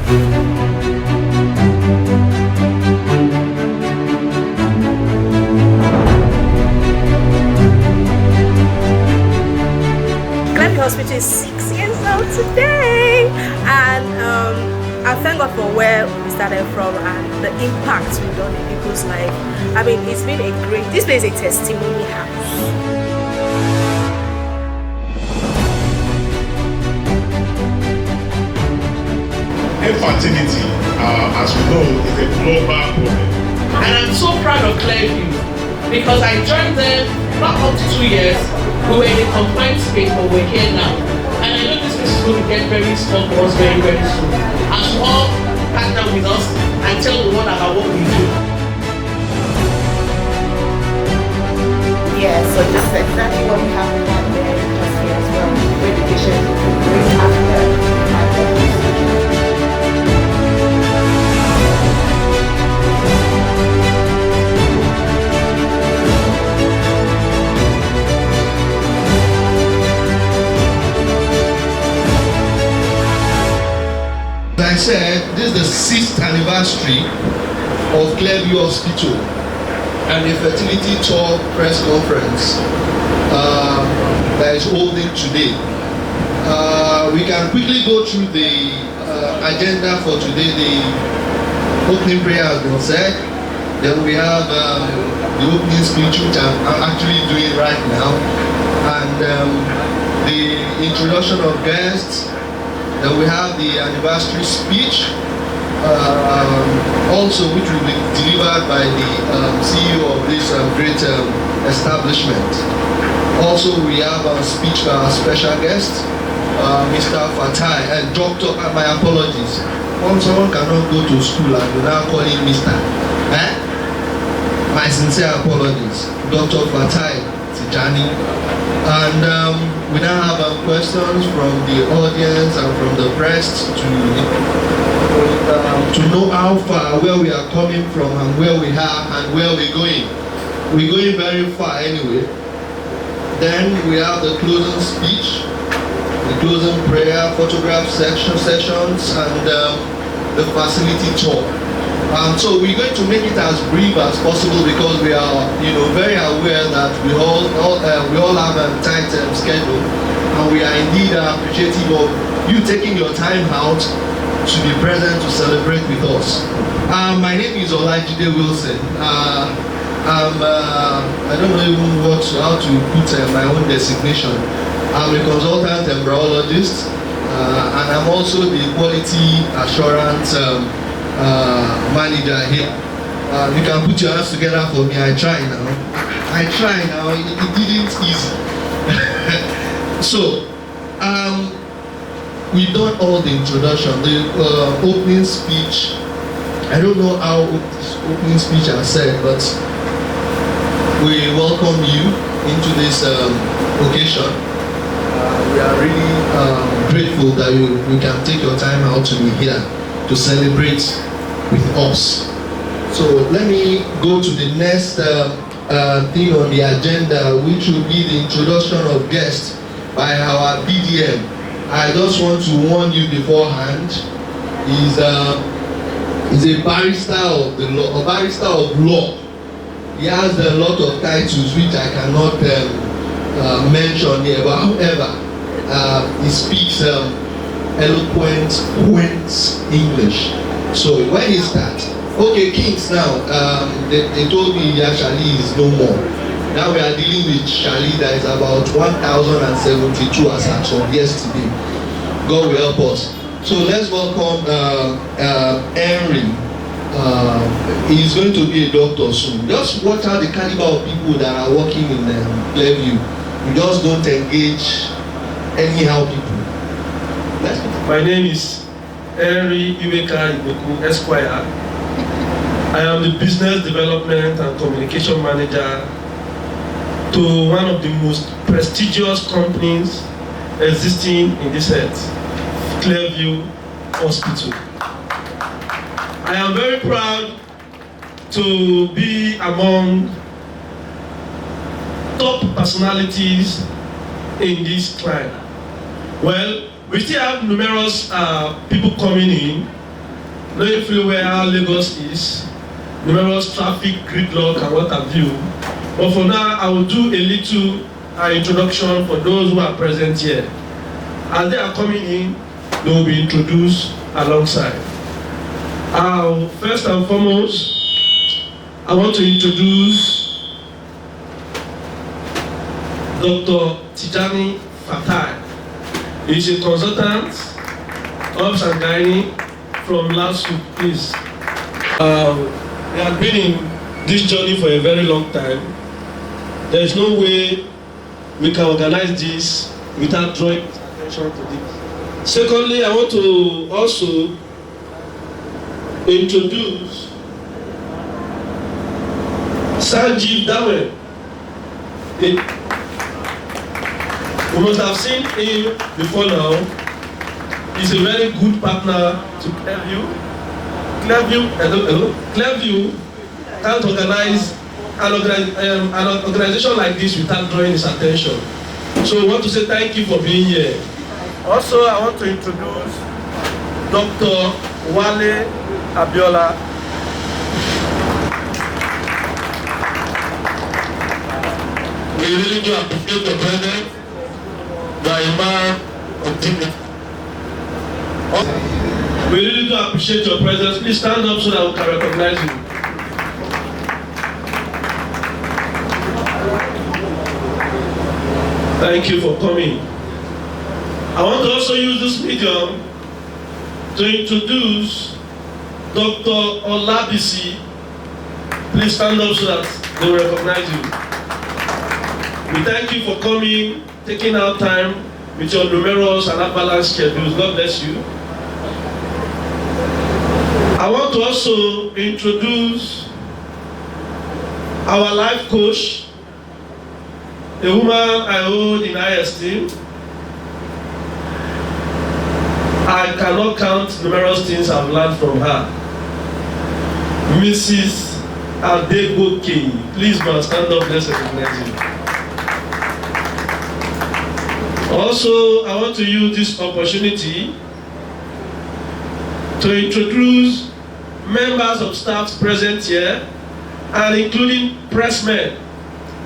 Clearview Hospital is 6 years old today, and I thank God for where we started from and the impact we've done in people's life. I mean, it's been a great, this place is a testimony house. Infertility, as we know, is a global problem. And I'm so proud of Clearview because I joined them not up to 2 years. We were in a confined space, but we're here now. And I know this place is going to get very small for us very, very soon. As you all partner with us and tell the world about what we do. Yeah, so just exactly what we have done there just here as well. Where the patient brings after. As I said, this is the 6th anniversary of Clearview Hospital and the fertility talk press conference that is holding today. We can quickly go through the agenda for today. The opening prayer has been said. Then we have the opening speech, which I'm actually doing right now, and the introduction of guests. Then we have the anniversary speech, also which will be delivered by the CEO of this great establishment. Also, we have a speech by our special guest, Mr. Fatai, and Doctor. My apologies. Once someone cannot go to school and you now call him Mr. My sincere apologies, Dr. Fatai Tijani. And we now have questions from the audience and from the press to know how far, where we are coming from and where we are and where we're going. We're going very far anyway. Then we have the closing speech, the closing prayer, photograph sessions, and the facility tour. So we're going to make it as brief as possible because we are, very aware that we all have a tight schedule, and we are indeed appreciative of you taking your time out to be present to celebrate with us. My name is Olajide Wilson. I don't know even how to put my own designation. I'm a consultant embryologist, and I'm also the quality assurance manager here. You can put your hands together for me. I try now. It didn't easy. So, we've done all the introduction, the opening speech. I don't know how this opening speech I said, but we welcome you into this occasion. We are really grateful that you can take your time out to be here to celebrate with us. So let me go to the next thing on the agenda, which will be the introduction of guests by our BDM. I just want to warn you beforehand, he's a barrister of the law, a barrister of law. He has a lot of titles which I cannot mention here, but however, he speaks eloquent, quaint English. So when he starts, okay, Kings now, they told me Shali is no more. Now we are dealing with Shali that is about 1,072 as of yesterday. God will help us. So let's welcome Henry. He's going to be a doctor soon. Just watch out the caliber of people that are working in Clearview. You just don't engage anyhow people. My name is Henry Iweka Ibeku, Esquire. I am the Business Development and Communication Manager to one of the most prestigious companies existing in this earth, Clearview Hospital. I am very proud to be among top personalities in this client. Well, we still have numerous people coming in, knowing fully well how Lagos is, numerous traffic, gridlock, and what have you. But for now, I will do a little introduction for those who are present here. As they are coming in, they will be introduced alongside. First and foremost, I want to introduce Dr. Tijani Fatai. He's a consultant, Ops and Gynae from LASU, please. We have been in this journey for a very long time. There is no way we can organize this without drawing attention to this. Secondly, I want to also introduce Sanjeev Dawe. You must have seen him before now. He's a very good partner to Clearview. Clearview can't organize an organization like this without drawing his attention. So I want to say thank you for being here. Also, I want to introduce Dr. Wale Abiola. We really do appreciate the presence. You are a man of dignity. We really do appreciate your presence. Please stand up so that we can recognize you. Thank you for coming. I want to also use this medium to introduce Dr. Olabisi. Please stand up so that they will recognize you. We thank you for coming, taking out time with your numerous and unbalanced schedules. God bless you. I want to also introduce our life coach, a woman I hold in high esteem. I cannot count numerous things I've learned from her. Mrs. Adegboke, please man, stand up, let's recognize you. Also, I want to use this opportunity to introduce members of staff present here, and including pressmen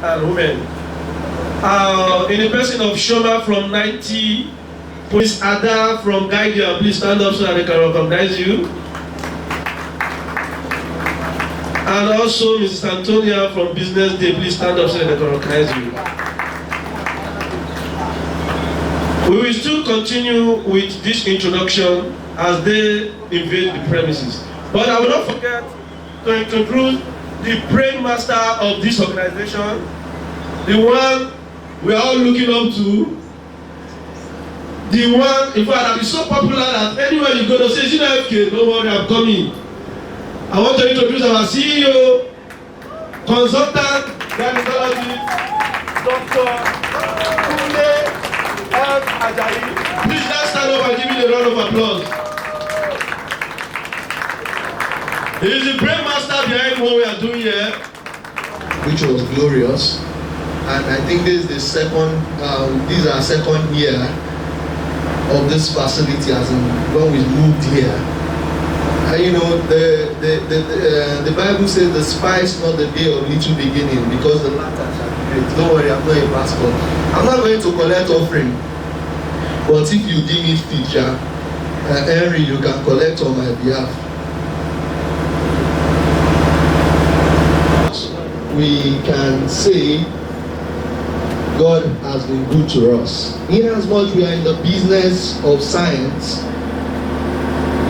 and women. In the person of Shoma from 90, Police Ada from Guardian, please stand up so that they can recognize you. And also Mrs. Antonia from Business Day, please stand up so that they can recognize you. We will still continue with this introduction as they invade the premises. But I will not forget to introduce the brain master of this organization, the one we are all looking up to, the one, in fact, that is so popular that anywhere you go to say, FK, don't worry, I'm coming. I want to introduce our CEO, consultant, gynecologist, Dr. Kule Ajayi. Please let's stand up and give me a round of applause. He is the brain master behind what we are doing here. Which was glorious. And I think this is the second, this is our second year of this facility as in when we moved here. And you know, the Bible says despise not the day of little beginning, because the latter shall be great. Don't worry, I'm not a pastor. I'm not going to collect offering. But if you deem it fit, Henry, you can collect on my behalf. We can say God has been good to us. In as much we are in the business of science,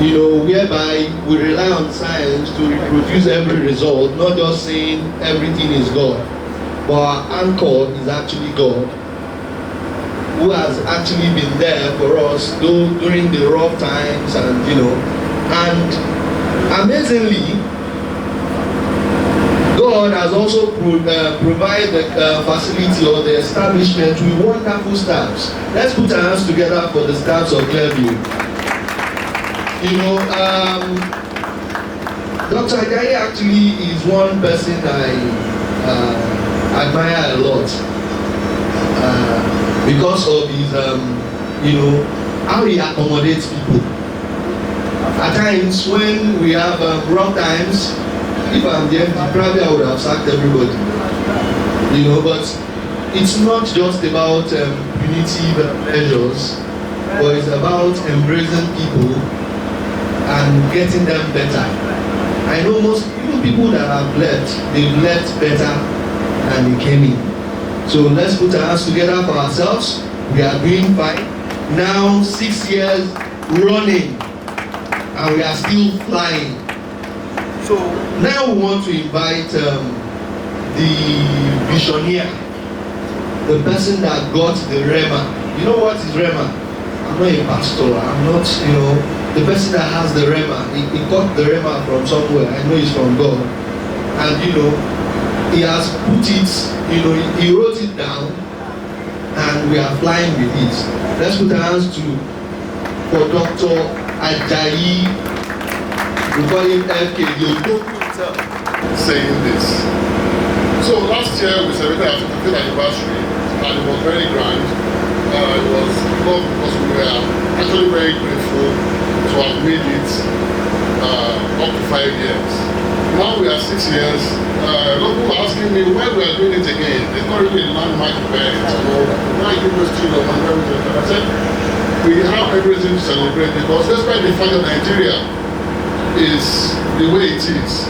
you know, whereby we rely on science to reproduce every result, not just saying everything is God, but our anchor is actually God, who has actually been there for us during the rough times, and you know, and amazingly, God has also provided the facility or the establishment with wonderful staffs. Let's put our hands together for the staffs of Clearview. You know, Dr. Ajayi actually is one person I admire a lot because of his, you know, how he accommodates people. At times when we have rough times, if I'm the MD, probably I would have sacked everybody. You know, but it's not just about punitive measures, but it's about embracing people and getting them better. I know most even people that have left, they've left better than they came in. So let's put our hands together for ourselves. We are doing fine. Now 6 years running, and we are still flying. So now we want to invite the visioneer, the person that got the Rema. You know what is Rema? I'm not a pastor. I'm not, you know, the person that has the Rema. He got the Rema from somewhere. I know it's from God. And you know, he has put it, you know, he wrote it down, and we are flying with it. Let's put our hands for Dr. Ajayi. We call him FK. Saying this. So last year we celebrated our 50th anniversary, and it was very grand. It was good because we were actually very grateful to have made it up to 5 years. Now we are 6 years. A lot of people are asking me why we are doing it again. It's not really a landmark event, you know. Why give us to them and everything? And I said we have everything to celebrate, because despite the fact that Nigeria is the way it is,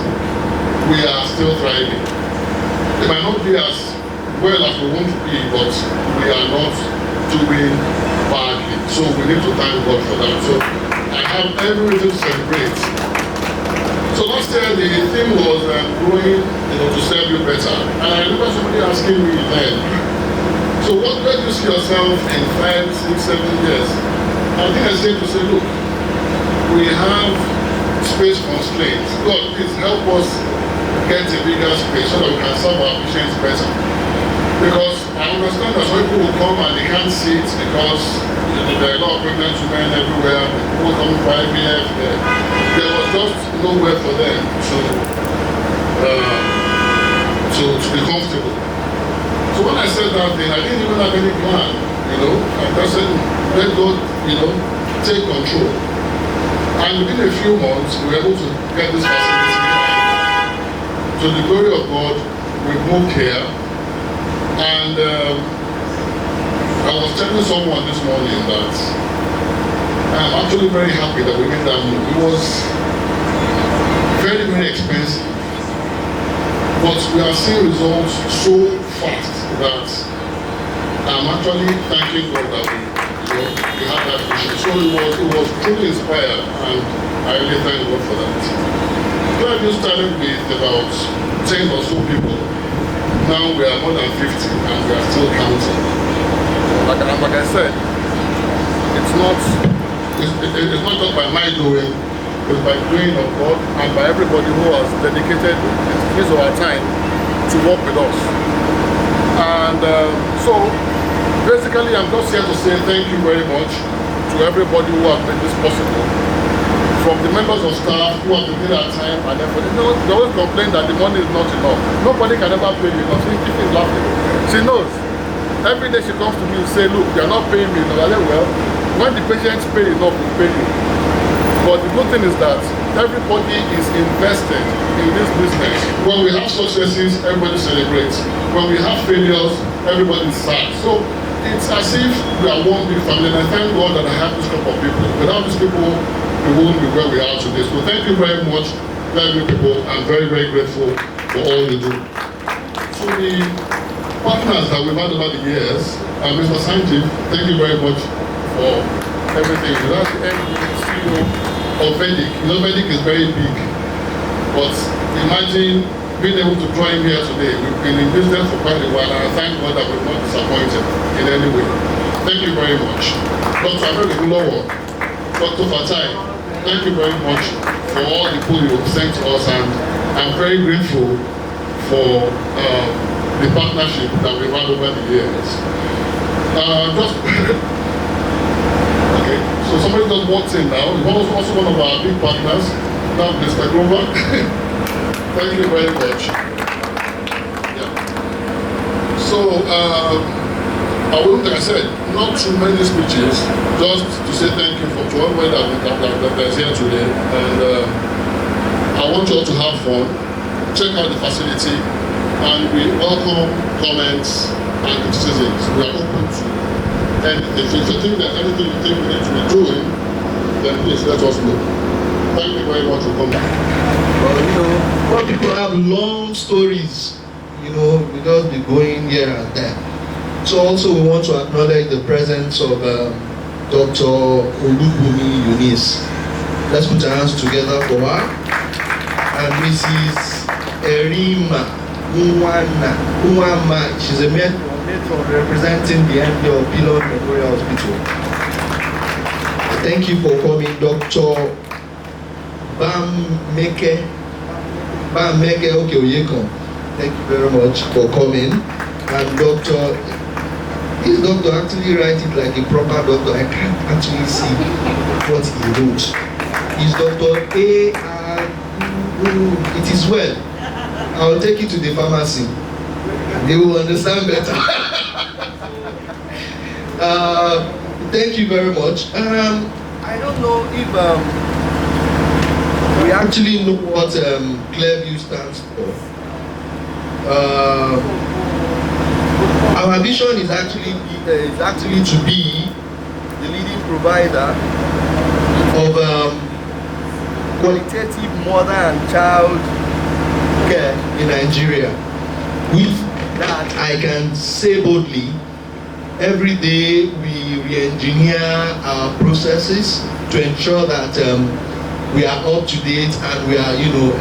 we are still thriving. It might not be as well as we want to be, but we are not doing badly. So we need to thank God for that. So I have every reason to celebrate. So last year the theme was growing, you know, to serve you better. And I remember somebody asking me then, so where do you see yourself in 5, 6, 7 years? I think I said to say, look, we have space constraints. God, please help us get a bigger space so that we can serve our patients better. Because I understand that some people will come and they can't sit because there are a lot of pregnant women everywhere. People come for IVF. There was just nowhere for them to be comfortable. So when I said that thing, I didn't even have any plan, you know. I just said, let God, you know, take control. And within a few months, we were able to get this facility. To the glory of God, we moved here. And I was telling someone this morning that I'm actually very happy that we made that move. It was very, very expensive. But we are seeing results so fast that I'm actually thanking God that we had that vision. So it was truly inspired, and I really thank God for that. Clearview started with about 10 or so people. Now we are more than 50 and we are still counting. Like I said, it's not just by my doing, it's by doing of God and by everybody who has dedicated his or her time to work with us. And so basically I'm just here to say thank you very much to everybody who has made this possible. From the members of staff who have been there at time and everybody, they always complain that the money is not enough. Nobody can ever pay you enough. She's laughing. She knows. Every day she comes to me and say, look, you're not paying me enough. I say, well, when the patients pay enough, we pay you. But the good thing is that everybody is invested in this business. When we have successes, everybody celebrates. When we have failures, everybody is sad. So it's as if we are one big family, and I thank God that I have this group of people. Without these people, we wouldn't be where we are today. So thank you very much, Clearview people. I'm very, very grateful for all you do. So the partners that we've had over the years, Mr. Sanjeev, thank you very much for everything. That's the CEO of Vedic. You know, Vedic is very big, but imagine being able to join here today. We've been in business for quite a while, and I thank God that we're not disappointed in any way. Thank you very much. Dr. Abel, Dr. Fatai, thank you very much for all the people you have sent to us, and I'm very grateful for the partnership that we've had over the years. Okay, so somebody just walked in now. He's also one of our big partners, now Mr. Grover. Thank you very much. Yeah. So I will, like I said, not too many speeches, just to say thank you for everybody that is here today. And I want you all to have fun, check out the facility, and we welcome comments and criticisms. We are open to anything. If you think that anything you think we need to be doing, then please let us know. Thank you very much for coming. Well, you know, when people have long stories, you know, we just be going here and there. So also we want to acknowledge the presence of Dr. Olubumi Eunice. Let's put our hands together for her. And Mrs. Erima Uwama, she's a matron representing the MD of Pilon Memorial Hospital. Thank you for coming, Dr. Bameke Okeoyekon. Thank you very much for coming. And this doctor actually writes it like a proper doctor. I can't actually see what he wrote. It's Dr. A.R. It is well. I'll take you to the pharmacy. They will understand better. Thank you very much. I don't know if we actually know what Clearview stands for. Our vision is actually to be the leading provider of qualitative mother and child care in Nigeria. With that, I can say boldly, every day we re-engineer our processes to ensure that we are up to date and we are,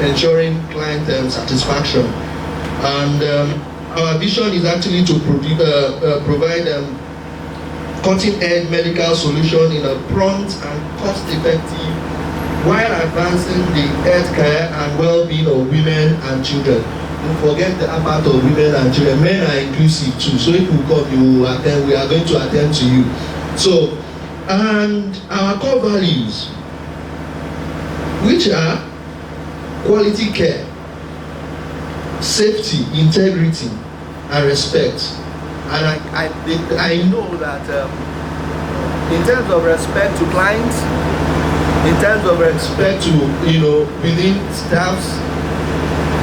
ensuring client satisfaction. And our vision is actually to provide cutting-edge medical solution in a prompt and cost-effective, while advancing the health care and well-being of women and children. Don't forget the part of women and children. Men are inclusive too. So if you come, you will attend. We are going to attend to you. So, and our core values, which are quality care, safety, integrity, and respect. And I know that in terms of respect to clients, in terms of respect to within staffs,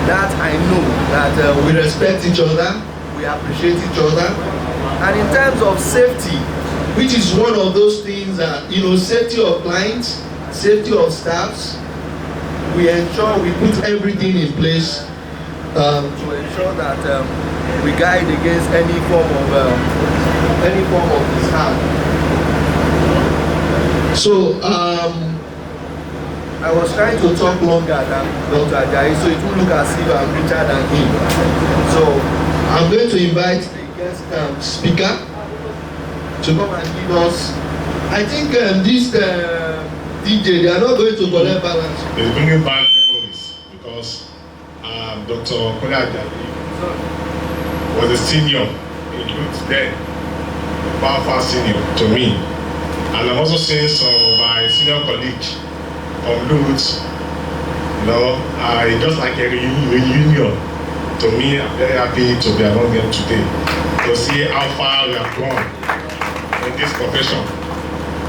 that I know that we respect each other, we appreciate each other. And in terms of safety, which is one of those things that safety of clients, safety of staffs, we ensure we put everything in place to ensure that we guide against any form of misharm. So I was trying to talk longer than Dr. Ajayi, so it will look as if I'm richer than him. So I'm going to invite the guest speaker to come and give us. I think this DJ, they are not going to collect balance. It's bringing back memories because Dr. Kola Ajayi was a senior in youth then, far senior to me. And I'm also seeing some of my senior colleagues from Lutz, just like a reunion. To me, I'm very happy to be among them today, to see how far we have gone in this profession.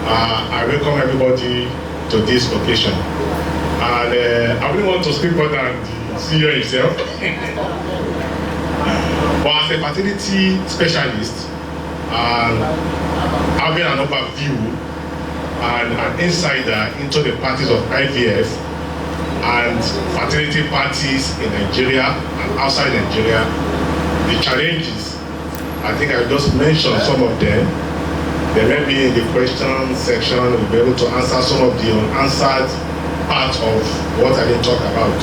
I welcome everybody to this occasion. And I really want to speak more than the CEO himself. But as a fertility specialist, having an overview and an insider into the parties of IVF and fertility parties in Nigeria and outside Nigeria, the challenges, I think I just mentioned some of them. There may be in the question section, we'll be able to answer some of the unanswered parts of what I didn't talk about.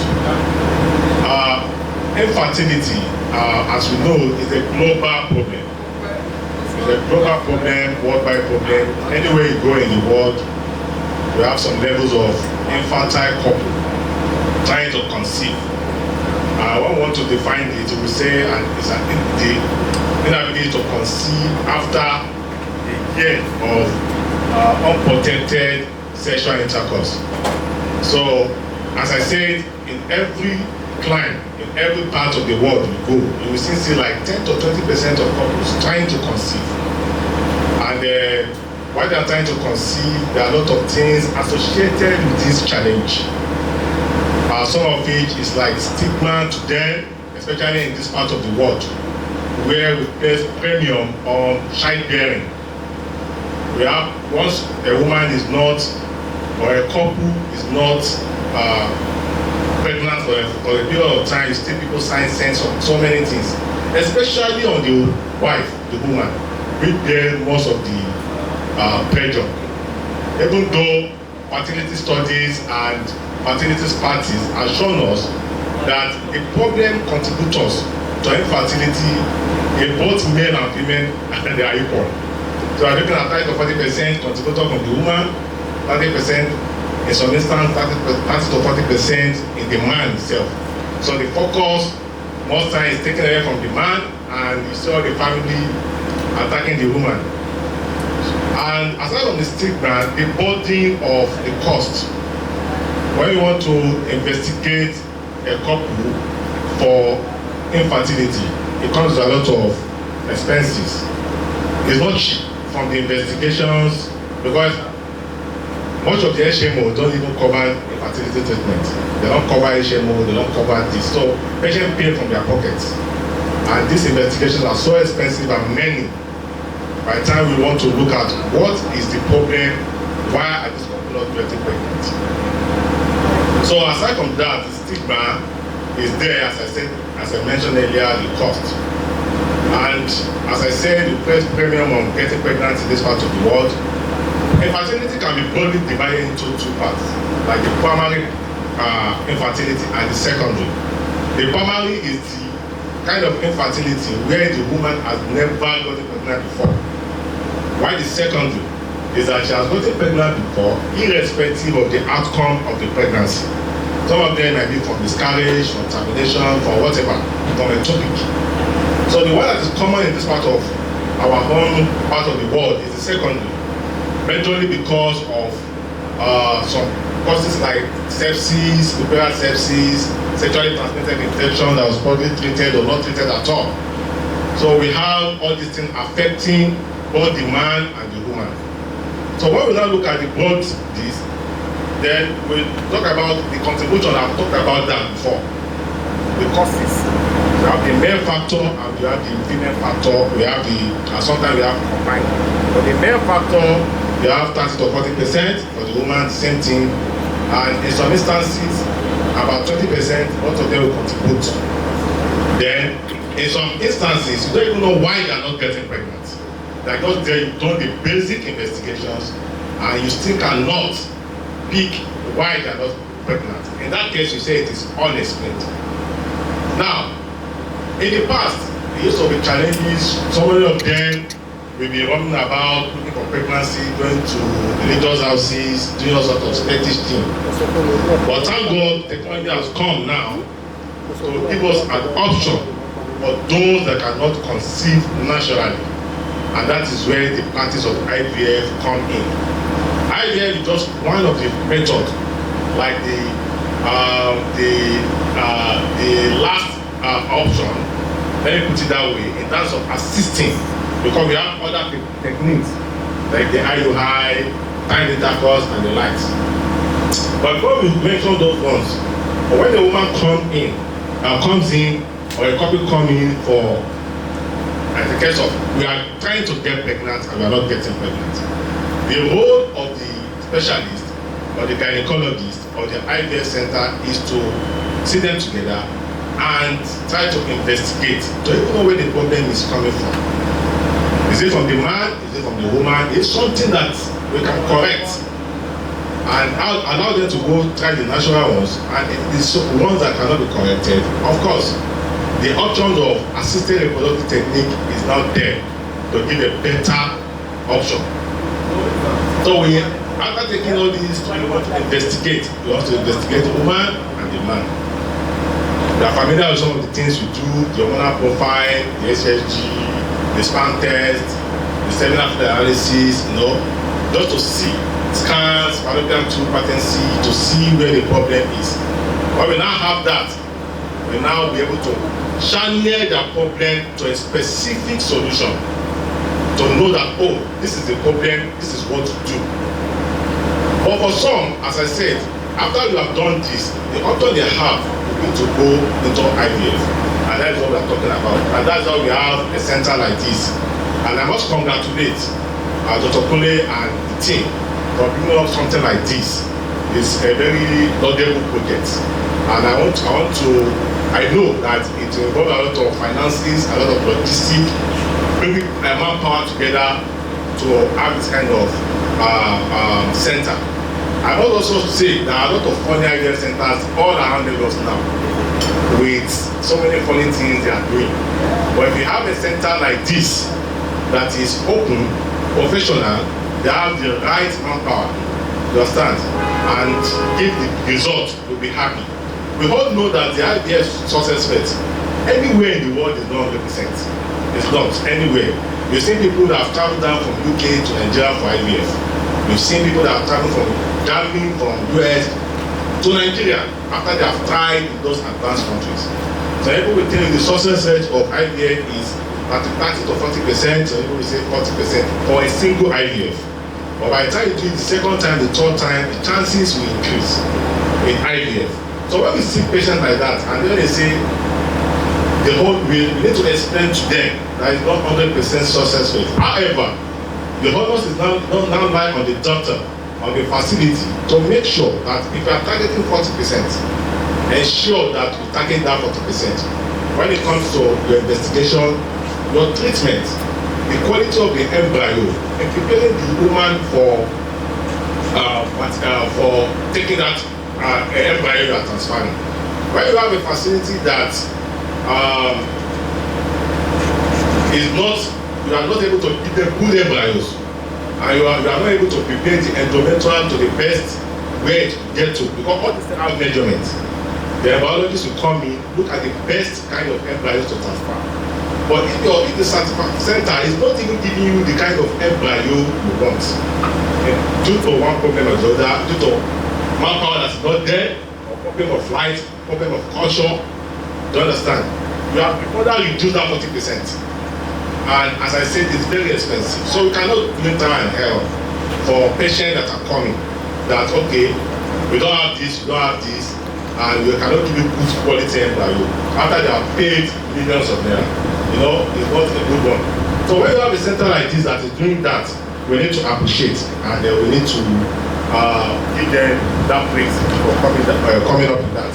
Infertility, as we know, is a global problem. It's a global problem, worldwide problem. Anywhere you go in the world, we have some levels of infantile couple trying to conceive. When we want to define it, we say it's the inability to conceive after a year of unprotected sexual intercourse. So, as I said, in every clime, in every part of the world we go, you will still see like 10 to 20% of couples trying to conceive. while they are trying to conceive, there are a lot of things associated with this challenge. Some of it is like stigma to them, especially in this part of the world, where we place premium on childbearing. We have, once a woman is not, or a couple is not pregnant for a period of time, still people sign sense on so many things, especially on the wife, the woman, which bear most of the pressure. Even though fertility studies and fertility parties have shown us that the problem contributors to infertility in both men and women, they are equal. So I'm looking at 30 to 40% contributor from the woman, 30% in some instance, 30 to 40% in the man himself. So the focus most times is taken away from the man, and you saw the family attacking the woman. And aside from the stigma, the burden of the cost. When you want to investigate a couple for infertility, it comes with a lot of expenses. It's not cheap from the investigations, because much of the HMO don't even cover infertility treatment. They don't cover HMO, they don't cover this. So patients pay from their pockets. And these investigations are so expensive, and many, by the time we want to look at what is the problem, why are these people not getting pregnant? So aside from that, the stigma is there, as I said, as I mentioned earlier, the cost. And as I said, we place premium on getting pregnant in this part of the world. Infertility can be broadly divided into two parts, like the primary infertility and the secondary. The primary is the kind of infertility where the woman has never gotten pregnant before, while the secondary is that she has gotten pregnant before, irrespective of the outcome of the pregnancy. Some of them might be from miscarriage, from termination, from whatever, from a topic. So the one that is common in this part of our own part of the world is the secondary, majorly because of some causes like sepsis, puerperal sepsis, sexually transmitted infection that was probably treated or not treated at all. So we have all these things affecting both the man and the woman. So when we now look at the both this, then we talk about the contribution. I've talked about that before. The causes. We have the male factor and we have the female factor. We have the, and sometimes we have combined. For the male factor, we have 30 to 40%. For the woman, the same thing. And in some instances, about 20%, both of them will contribute. Then, in some instances, you don't even know why they are not getting pregnant. Like just there, you've done the basic investigations, and you still cannot pick why they are not pregnant. In that case, you say it is unexplained. Now, in the past, there used to be challenges. So many of them will be running about looking for pregnancy, going to religious houses, doing all sorts of fetish things. But thank God, technology has come now to give us an option for those that cannot conceive naturally. And that is where the practice of IVF come in. IVF is just one of the methods, like the last option, let me put it that way, in terms of assisting, because we have other techniques, like the IUI, time intercourse, and the likes. But before we mention those ones, when the woman comes in, or a couple come in for, like the case of, we are trying to get pregnant and we are not getting pregnant. The role of the specialist or the gynecologist or the IVF center is to sit them together and try to investigate to even know where the problem is coming from. Is it from the man? Is it from the woman? It's something that we can correct and allow them to go try the natural ones, and if it's ones that cannot be corrected, of course, the options of assisted reproductive technique is now there to give a better option. So we, after taking all these, we want to investigate. We want to investigate the woman and the man. We are familiar with some of the things we do, the hormonal profile, the SSG, the sperm test, the seminal fluid analysis, just to see scans, fallopian tube patency, to see where the problem is. But we now have that, we now be able to channel the problem to a specific solution. to know that, oh, this is the problem, this is what to do. But for some, as I said, after you have done this, the option they have is to go into IVF. And that is what we are talking about. And that's why we have a center like this. And I must congratulate Dr. Kule and the team for bringing up something like this. It's a very laudable project. And I know that it will involve a lot of finances, a lot of logistics, bringing manpower together to have this kind of center. I must also say there are a lot of funny IVF centers all around Lagos now with so many funny things they are doing. But if you have a center like this that is open, professional, they have the right manpower, you understand, and give the result, you'll be happy. We all know that the IVF success rate anywhere in the world is not 100%. It's not anywhere. You've seen people that have traveled down from UK to Nigeria for IVF. You've seen people that have traveled from Germany, from US to Nigeria after they have tried in those advanced countries. So people will tell you the success rate of IVF is 30 to 40%, so people will say 40% for a single IVF. But by the time you do it the second time, the third time, the chances will increase in IVF. So when we see patients like that, and then they say, we need to explain to them that it's not 100% success rate. However, the onus is now lie on the doctor, on the facility, to make sure that if you are targeting 40%, ensure that you target that 40%. When it comes to your investigation, your treatment, the quality of the embryo, and preparing the woman for taking that embryo you are transferring. When you have a facility that you are not able to give them good embryos, and you are not able to prepare the endometrium to the best way to get to, because all these have measurements. The embryologists will come in, look at the best kind of embryos to transfer. But if the center is not even giving you the kind of embryo you want, due to one problem or the other, due to manpower that's not there, or problem of light, problem of culture, do you understand? You have further reduce that 40%. And as I said, it's very expensive. So we cannot blame time and hell for patients that are coming. That, okay, we don't have this, and we cannot give you good quality embryo after they have paid millions of naira. You know, it's not a good one. So when you have a center like this that is doing that, we need to appreciate, and we need to give them that praise for coming up with that.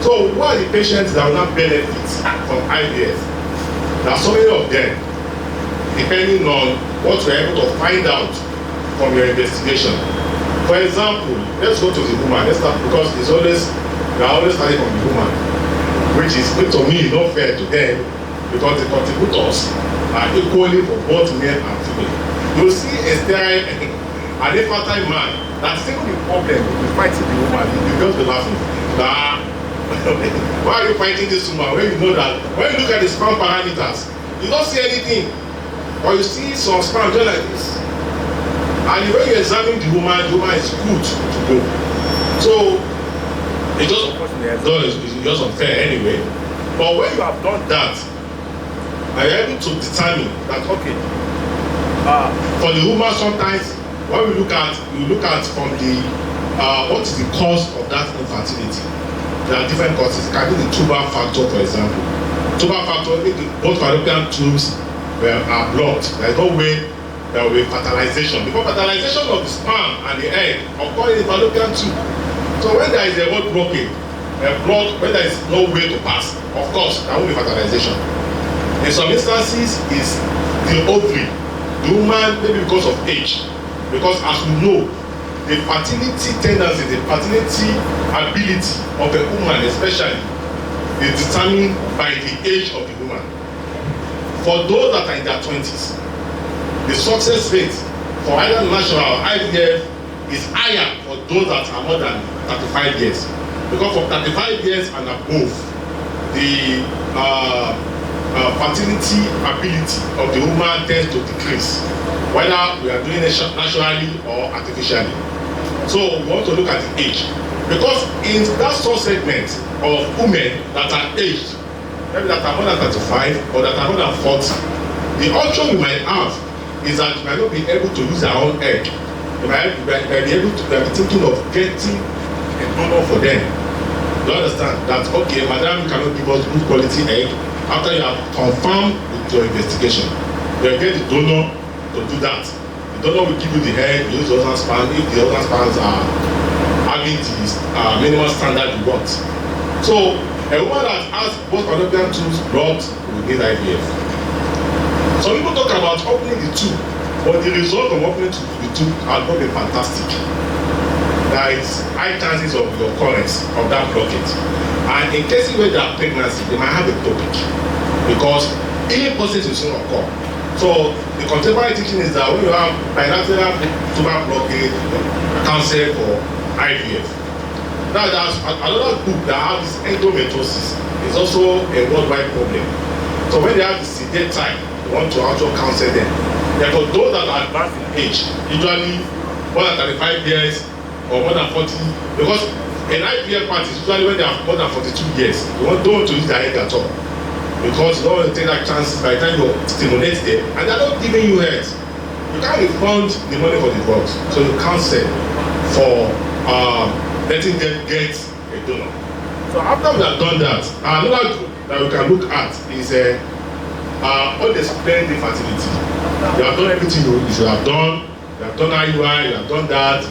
So who are the patients that will not benefit from IVF? There are so many of them, depending on what you're able to find out from your investigation. For example, let's go to the woman. Let's start, because we are always starting from the woman, which to me is not fair to them, because the contributors are equally for both men and female. You see a sterile and a fertile man, that's even the problem with fighting the woman. You just be laughing. Why are you fighting this woman when you know that when you look at the sperm parameters, you don't see anything, or you see some sperm just like this, and when you examine the woman is good to go. So it's just unfair anyway. But when you have done that, are you able to determine that, okay, for the woman sometimes when we look at from the what is the cause of that infertility? There are different causes. It can be the tubal factor, for example. Tubal factor, if both fallopian tubes are blocked, there is no way there will be fertilization. Before fertilization of the sperm and the egg occur in the fallopian tube. So when there is a road blocking, when there is no way to pass, of course, there won't be fertilization. In some instances, it's the ovary. The woman, maybe because of age, because as we know, the fertility tendency, the fertility ability of a woman especially is determined by the age of the woman. For those that are in their 20s, the success rate for either natural or IVF is higher for those that are more than 35 years. Because for 35 years and above, the fertility ability of the woman tends to decrease, whether we are doing it naturally or artificially. So we want to look at the age, because in that sub-segment of women that are aged, maybe that are more than 35 or that are more than 40, the option we might have is that you might not be able to use their own egg. You might be able to be thinking of getting a donor for them. You understand that, okay, madam, you cannot give us good quality egg after you have confirmed with your investigation. You get the donor to do that. The donor will give you the egg, you use the husband's sperm if the husband's sperms are having the minimum standard you want. So a woman that has both fallopian tubes blocked will need IVF. Some people talk about opening the tube, but the result of opening the tube has not been fantastic. There is high chances of the occurrence of that blockage. And in cases where they are pregnancy, they might have a topic because any process will soon occur. So the contemporary teaching is that when you have bilateral tuber blockage, counsel for IVF. Now there's another group that have this endometriosis. It's also a worldwide problem. So when they have the severe type, they want to also counsel them. Therefore, those that are advanced in age, usually more than 35 years or more than 40, because an IVF party is usually when they have more than 42 years, don't want to use their egg at all. Because you don't want to take that chances by the time you stimulate them, and they're not giving you health. You can't refund the money for the drugs, so you counsel for letting them get a donor. So after we have done that, another group that we can look at is undisciplined infertility. You have done everything you should have done. You have done IUI, you have done that.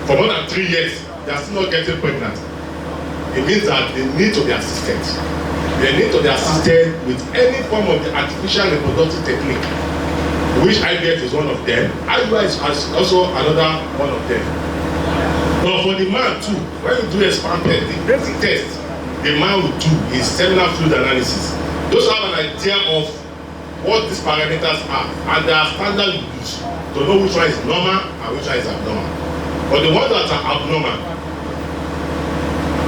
For more than 3 years, they are still not getting pregnant. It means that they need to be assisted. They need to be assisted with any form of the artificial reproductive technique, which IVF is one of them. IUI is also another one of them. Now for the man too, when you do a sperm test, the basic test the man will do is seminal fluid analysis. Those have an idea of what these parameters are, and there are standard use to know which one is normal and which one is abnormal. But the ones that are abnormal,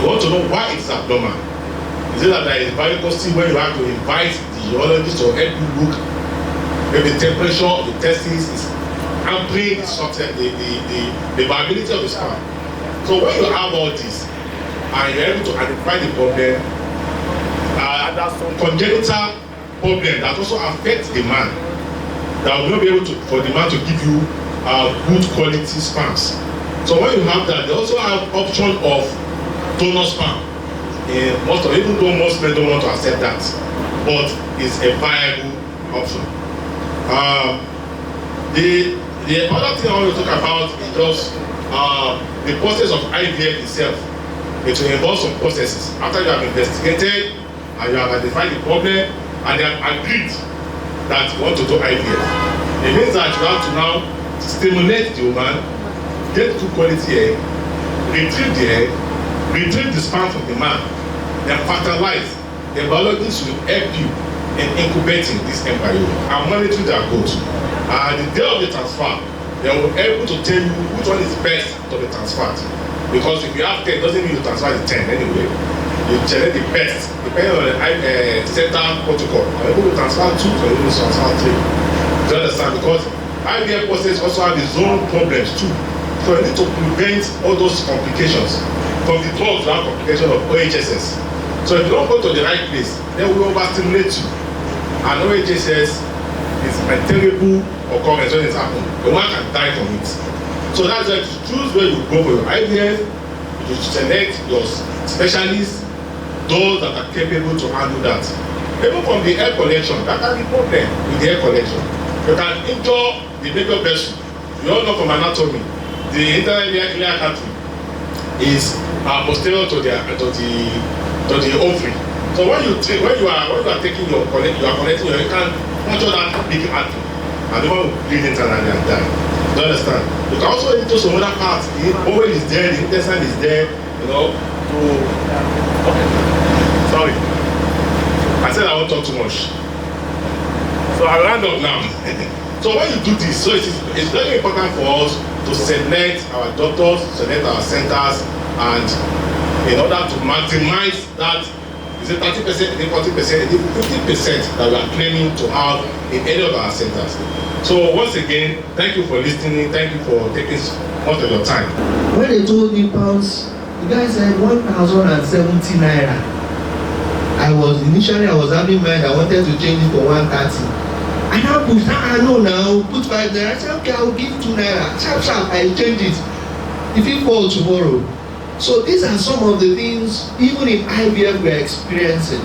you want to know why it's abnormal. Is it that there is varicose when you have to invite the urologist to help you look maybe the temperature of the testes is hampering the viability of the sperm. So when you have all this and you're able to identify the problem, there's some congenital problem that also affects the man that will not be able to for the man to give you good quality sperms. So when you have that, they also have option of donor sperm. Even though most men don't want to accept that, but it's a viable option. The other thing I want to talk about is just the process of IVF itself. It will involve some processes. After you have investigated and you have identified the problem and they have agreed that you want to do IVF, it means that you have to now stimulate the woman, get good quality egg, retrieve the egg, retrieve the sperm from the man, then fertilize. The biologist will help you in incubating this embryo and monitoring their growth. And the day of the transfer, they will be able to tell you which one is best to be transferred. Because if you have 10, doesn't mean you transfer the 10 anyway. You select the best, depending on the center protocol. Some people will transfer 2, some people will transfer 3. Do you understand? Because IVF process also has its own problems too. So you need to prevent all those complications from the drugs that have complication of OHSS. So if you don't go to the right place, then we will overstimulate you. And OHSS is a terrible occurrence when it's happening. The one can die from it. So that's why to choose where you go for your IVF, you select your specialists, those that are capable to handle that. Even from the air collection, that can be a problem with the air collection. You can injure the major vessel. You all know from anatomy, the internal iliac artery is posterior to the ovary. So when you are taking you are connecting you can puncture that big artery, and the one will bleed internally and die. Do you understand? You can also into some other parts. The bowel is there, the intestine is there, you know. Okay. Sorry. I said I won't talk too much. So I'll round up now. So when you do this, so it's very important for us to select our doctors, select our centers, and in order to maximize that, is it 30%, is it 40%, is it 50% that we are claiming to have in any of our centers. So once again, thank you for listening, thank you for taking much of your time. When they told me pounds, the guy said 1,070 naira. I was having mind, I wanted to change it for 130. I now push, I know now, put 5 naira. I said, okay, I'll give 2 naira. Sharp, sharp, I change it. If you fall tomorrow. So these are some of the things, even in IVF, we are experiencing.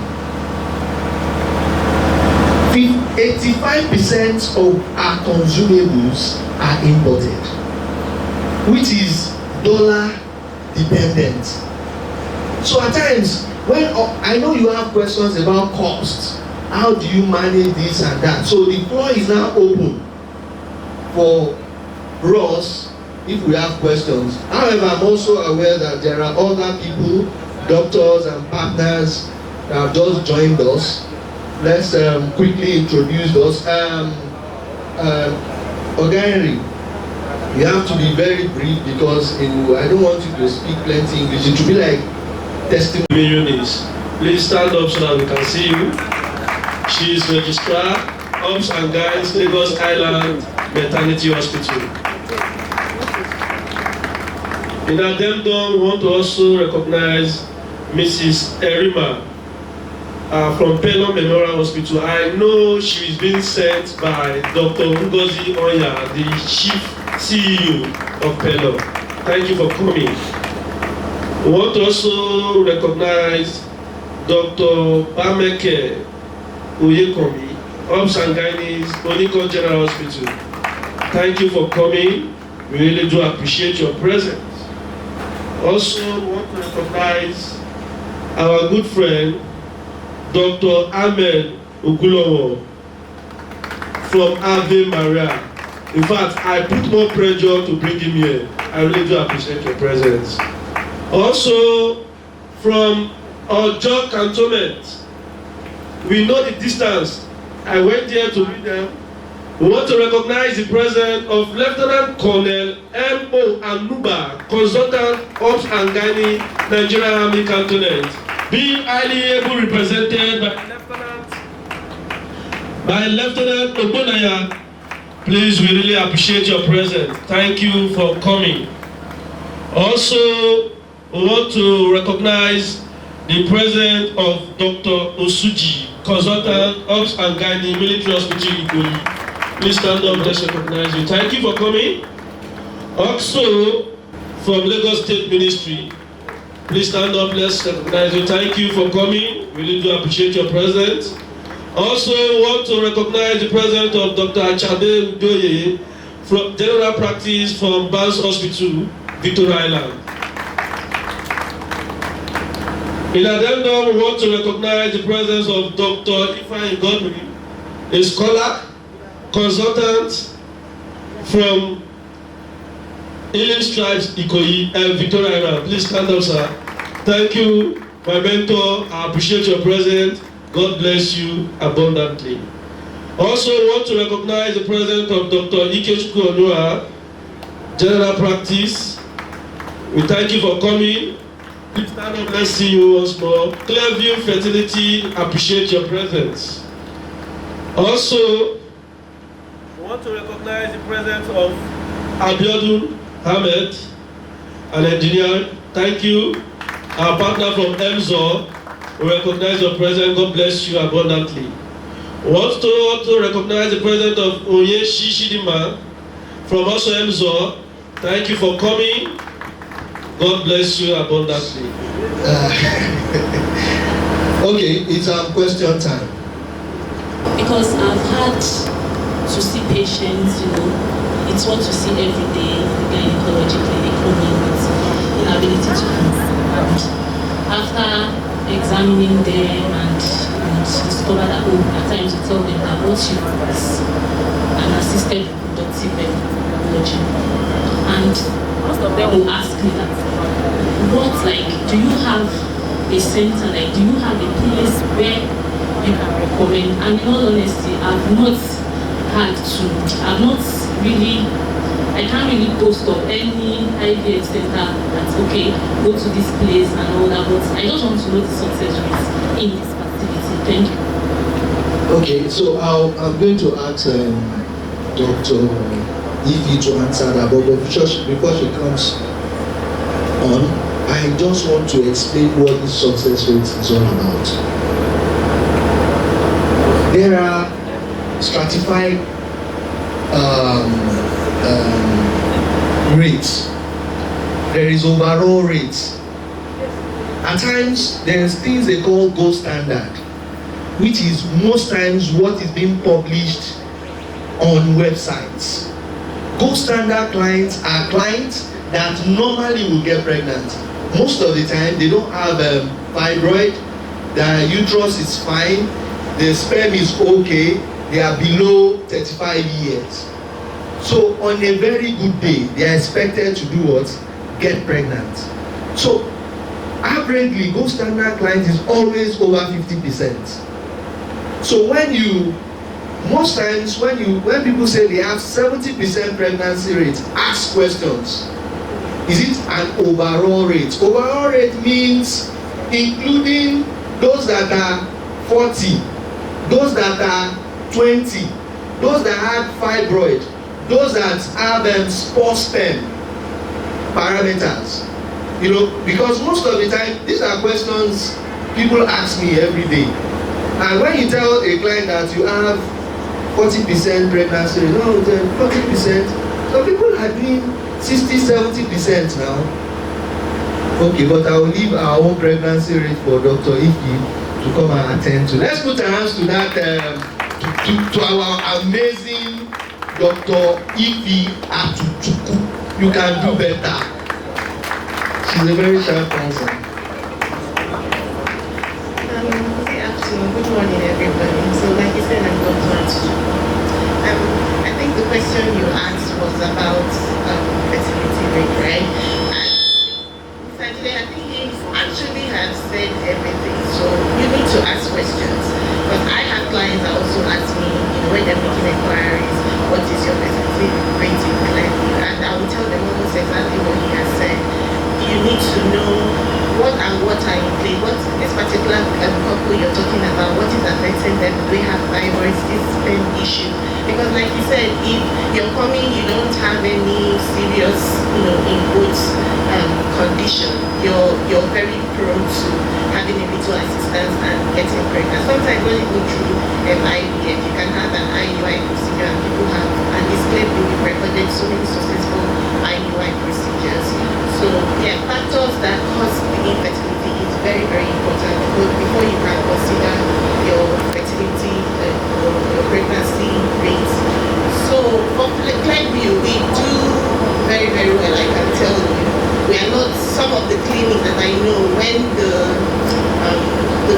85% of our consumables are imported, which is dollar dependent. So at times, when I know you have questions about costs, how do you manage this and that? So the floor is now open for us if we have questions. However, I'm also aware that there are other people, doctors and partners that have just joined us. Let's quickly introduce those. Ogairi, you have to be very brief because I don't want you to speak plenty English. It will be like testimony. Please stand up so that we can see you. She is Registrar, Ops and Guides, Lagos Island Maternity Hospital. In addendum, we want to also recognize Mrs. Erima from Pelham Memorial Hospital. I know she is being sent by Dr. Ngozi Onya, the Chief CEO of Pelham. Thank you for coming. We want to also recognize Dr. Bameke Oyekomi, Ops and Guides, Onikon General Hospital. Thank you for coming. We really do appreciate your presence. Also, we want to recognize our good friend, Dr. Ahmed Ogulowo from Ave Maria. In fact, I put more pressure to bring him here. I really do appreciate your presence. Also, from Ojo Cantonment, we know the distance. I went there to meet them. We want to recognize the presence of Lieutenant Colonel M.O. Anuba, Consultant Ops and Gynae, Nigerian Army Cantonment, being highly able represented by Lieutenant Ogbonaya. Please, we really appreciate your presence. Thank you for coming. Also, we want to recognize the presence of Dr. Osuji, Consultant Ops and Gynae, Military Hospital Ikoli. Please stand up, let's recognize you. Thank you for coming. Also, from Lagos State Ministry, please stand up, let's recognize you. Thank you for coming. We really do appreciate your presence. Also, want to recognize the presence of Dr. Achabe Udoye from General Practice from Bans Hospital, Victoria Island. In addendum, we want to recognize the presence of Dr. Ifeanyi Godwin, a scholar, consultant from Healing Stripes Ikoyi and Victoria Island. Please stand up, sir. Thank you, my mentor. I appreciate your presence. God bless you abundantly. Also, want to recognize the presence of Dr. Ikechukwu Onua, General Practice. We thank you for coming. Please stand up, let's see you once more. Clearview Fertility, appreciate your presence. Also, we want to recognize the presence of Abiodun Ahmed, an engineer. Thank you. Our partner from MZO, we recognize your presence. God bless you abundantly. We want to recognize the presence of Oyeshi Shidima from also MZO. Thank you for coming. God bless you abundantly. Okay, it's our question time. Because I've had to see patients, it's what you see every day in the gynecology clinic, with inability to conceive. After examining them and discover that, at times you tell them that what you want is an assisted reproductive gynecology. And most of them will ask me that, do you have a center, do you have a place where you can recommend? And in all honesty, I can't really post up any IVF center that's okay, go to this place and all that, but I just want to know the success rates in this facility. Thank you. Okay, so I'm going to ask Dr. Ify to answer that, but before she comes on, I just want to explain what this success rate is all about. There are stratified rates. There is overall rates. At times, there is things they call gold standard, which is most times what is being published on websites. Gold standard clients are clients that normally will get pregnant. Most of the time, they don't have fibroid, their uterus is fine, their sperm is okay, they are below 35 years. So on a very good day, they are expected to do what? Get pregnant. So averagely, gold standard client is always over 50%. So most times when people say they have 70% pregnancy rate, ask questions. Is it an overall rate? Overall rate means including those that are 40, those that are 20, those that have fibroid, those that have spore sperm parameters. You know, because most of the time, these are questions people ask me every day. And when you tell a client that you have 40% pregnancy rate, no, 40%, so people are doing 60-70% now. Okay, but I will leave our own pregnancy rate for Dr. Ifi to come and attend to. Let's put our hands to that, to our amazing Dr. Ifi Atutuku. You can do better. She's a very sharp person. Good afternoon, good morning everybody. So like you said, I'm Dr. Atutuku. I think the question you asked was about fertility rate, right? And Mr. I think he actually has said everything. So you need to ask questions. But I have clients that also ask me, when they're making inquiries, what is your fertility rate in Clearview? And I will tell them almost exactly what he has said. You need to know what and what are in play. What this particular couple you're talking about, what is affecting them? Do they have fibroids, this sperm issue? Because like you said, if you're coming, you don't have any serious, in quotes, condition, you're very prone to having a little assistance and getting pregnant. Sometimes when you go through IVF, you can have an IUI procedure, and people have, and this clip will be recorded so many successful IUI procedures. So yeah, factors that cause the infertility is very, very important before you can consider your fertility, your pregnancy rates. So for Clearview, we do very, very well, I can tell you. We are not, some of the clinics that I know, when the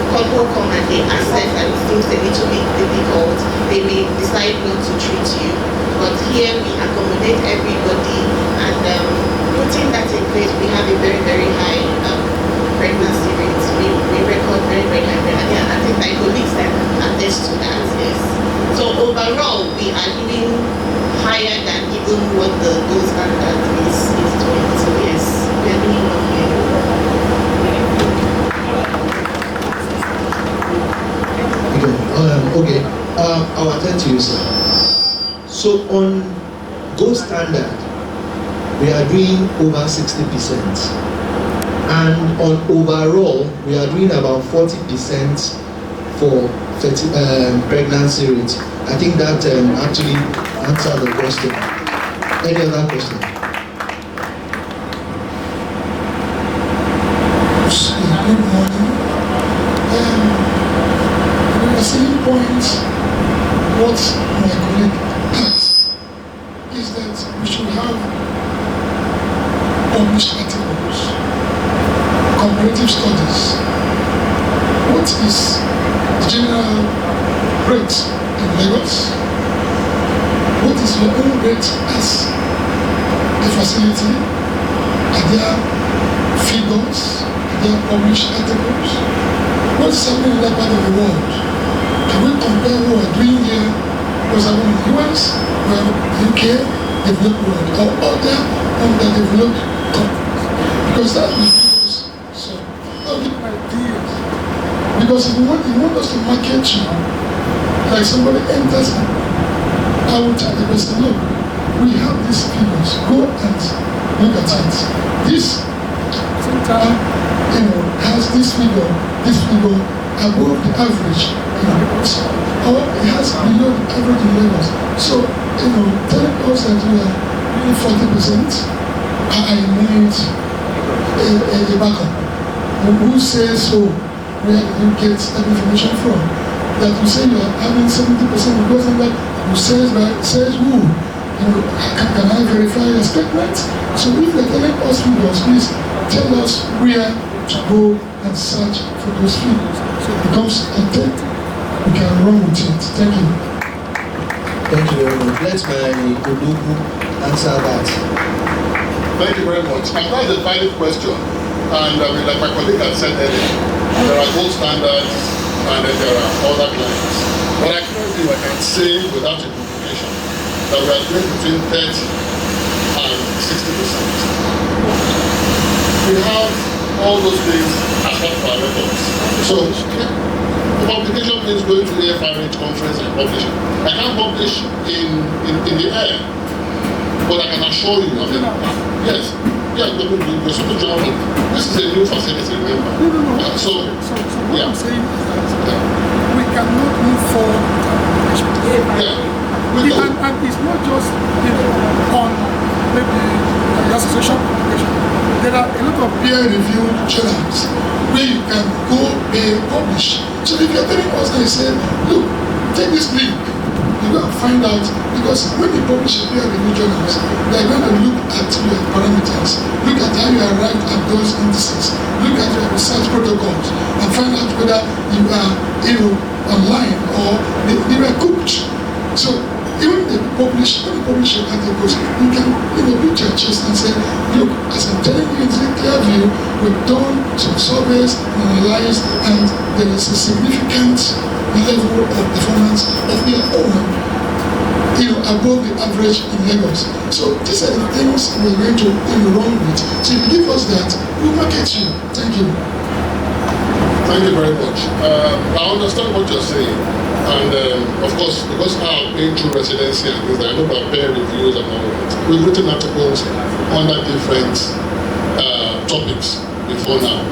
couple come and they assess and it seems a little bit difficult, they may decide not to treat you. But here we accommodate everybody, and putting that in place, we have a very, very high pregnancy rate. We record very, very high pregnancy. And I think my colleagues that attest to that, yes. So overall, we are even higher than even what the gold standard is doing. So yes, we are doing well here. Okay, I'll attend to you, sir. So on gold standard, we are doing over 60%. And on overall, we are doing about 40% for pregnancy rate. I think that actually answers the question. Any other question? Good morning. The same point what my colleague asked is that we should have published articles, comparative studies. What is the general rate in Lagos? What is your own rate as a facility? Are there figures? Are there published articles? What's happening in that part of the world? Can we compare what we're doing here, what's happening in the US, UK, developed world, or other underdeveloped countries? Because that will give us some ideas. Because if you want us to market you, like somebody enters, I will tell the person, look, we have these figures, go and look at it. This center, has this figure, above the average in Lagos, or it has below the average in Lagos. So, telling us that we are doing 40%, I need a backup. Who says so? Where do you get that information from? That you say you are having 70% because of that, who says who? Can I verify your statement? So if you're telling us figures, please tell us where to go and search for those figures. So it becomes authentic. We can run with it. Thank you. Thank you very much. Let my Odogu answer that. Thank you very much. And that's a valid question. And like my colleague had said earlier, there are gold standards and then there are other clients. But I can say without equivocation that we are doing between 30 and 60%. We have all those things as part of our records. So the publication means going to the FRH conference and publishing. I can't publish in the air, but I can assure you, yes, we're supposed to have it. This is a new facility, remember? So what I'm saying is that we cannot move forward with publication. And it's not just on maybe the association publication. There are a lot of peer-reviewed journals where you can go and publish. So if you're telling us, they say, look, take this link, you go and find out, because when you publish a peer-reviewed journals, they're going to look at your parameters, look at how you arrived at those indices, look at your research protocols, and find out whether you are, online or they were cooked. So even when you publish your articles, you can beat your chest and say, look, as I'm telling you in Clearview, we've done some surveys and analyzed, and there is a significant level of performance of their own, above the average in Lagos. So these are the things we're going to run with. So if you give us that, we'll market you. Thank you. Thank you very much. I understand what you're saying. And of course, because I've been through residency and things, I know about peer reviews and all that. We've written articles under different topics before now.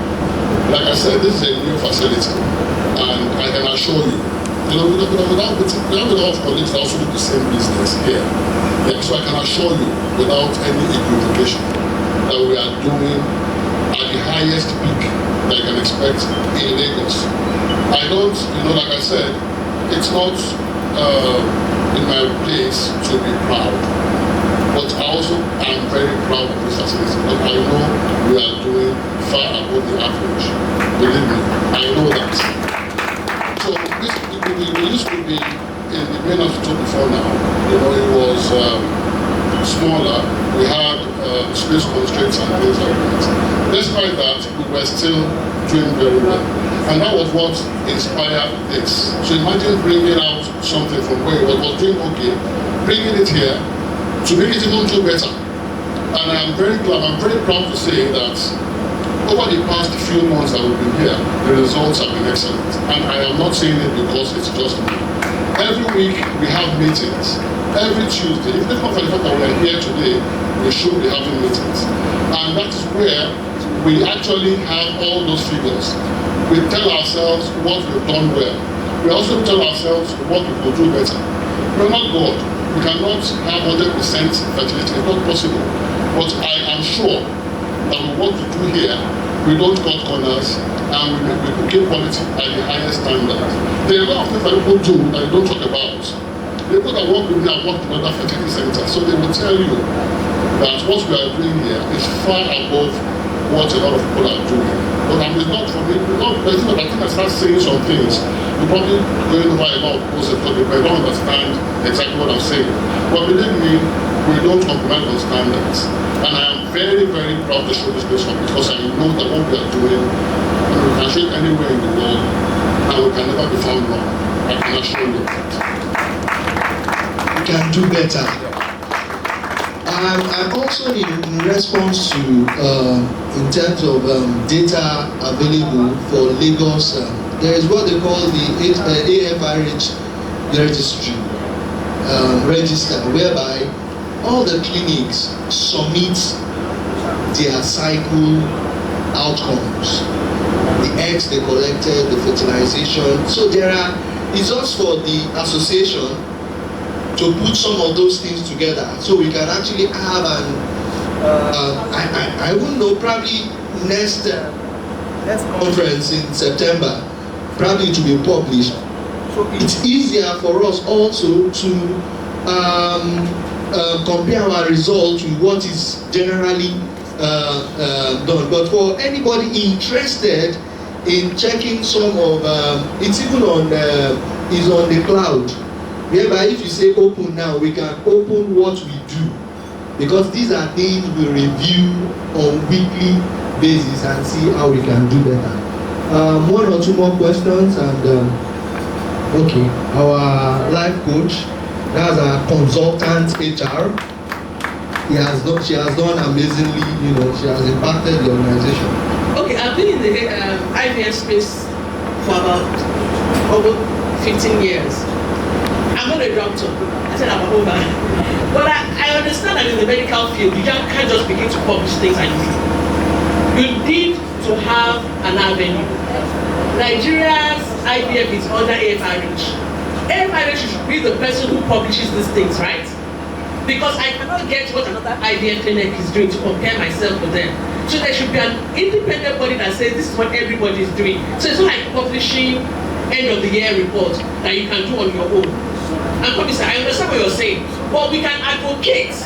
Like I said, this is a new facility, and I can assure you, we have a lot of colleagues that also do the same business here. Yeah, so I can assure you, without any equivocation, that we are doing at the highest peak that you can expect in Lagos. I don't, like I said, it's not in my place to be proud, but I also am very proud of this facility. But I know we are doing far above the average. Believe me, I know that. So we used to be in the main hospital before now. It was smaller. We had space constraints and things like that. Despite that, we were still doing very well. And that was what inspired this. So imagine bringing out something from where it was doing okay, bringing it here to make it even do better. And I'm very proud to say that over the past few months that we've been here, the results have been excellent. And I am not saying it because it's just me. Every week we have meetings. Every Tuesday, if it's not for the fact that we are here today, we should be having meetings. And that is where we actually have all those figures. We tell ourselves what we've done well. We also tell ourselves what we could do better. We're not God. We cannot have 100% fertility. It's not possible. But I am sure that with what we do here, we don't cut corners, and we keep quality at the highest standard. There are a lot of things that people do that they don't talk about. The people that work with me have worked in other fertility centers, so they will tell you that what we are doing here is far above what a lot of people are doing. But it's not for me. I think I start saying some things. You're probably going over a lot of posts but they don't understand exactly what I'm saying. But believe me, we don't compromise on standards. And I am very, very proud to show this place up because I know that what we are doing, we can show it anywhere in the world, and we can never be found wrong. I can assure you that. We can do better. I'm also in response to, in terms of data available for Lagos, there is what they call the AFRH registry, register, whereby all the clinics submit their cycle outcomes. the eggs they collected, the fertilization. So it's just for the association to put some of those things together, so we can actually have I wouldn't know, probably next conference in September, probably to be published. So it's easier for us also to compare our results with what is generally done. But for anybody interested in checking some of, it's even on the cloud. Whereby if you say open now, we can open what we do, because these are things we review on weekly basis and see how we can do better. One or two more questions, and okay, our life coach, that's our consultant HR. She has done amazingly. She has impacted the organization. Okay, I've been in the IVF space for about over 15 years. I'm not a doctor. I said I'm a woman. But I understand that in the medical field, you can't just begin to publish things like this. You need to have an avenue. Nigeria's IVF is under AFRH. AFRH should be the person who publishes these things, right? Because I cannot get what another IVF clinic is doing to compare myself with them. So there should be an independent body that says this is what everybody is doing. So it's not like publishing end of the year report that you can do on your own. And Commissioner, I understand what you're saying, but we can advocate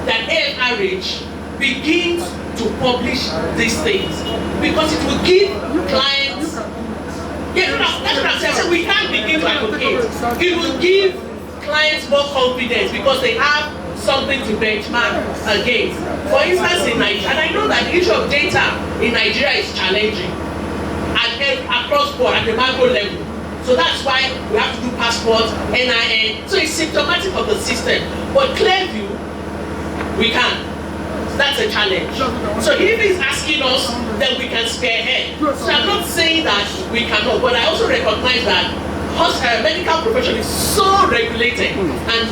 that AFRH begins to publish these things, because it will give clients, that's what I'm saying. So we can't begin to advocate. It will give clients more confidence because they have something to benchmark against. For instance, in Nigeria, and I know that the issue of data in Nigeria is challenging across board at the macro level. So that's why we have to do passport, NIN. So it's symptomatic of the system. But Clearview, we can. That's a challenge. So if he's asking us, then we can spearhead. So I'm not saying that we cannot, but I also recognize that medical profession is so regulated, and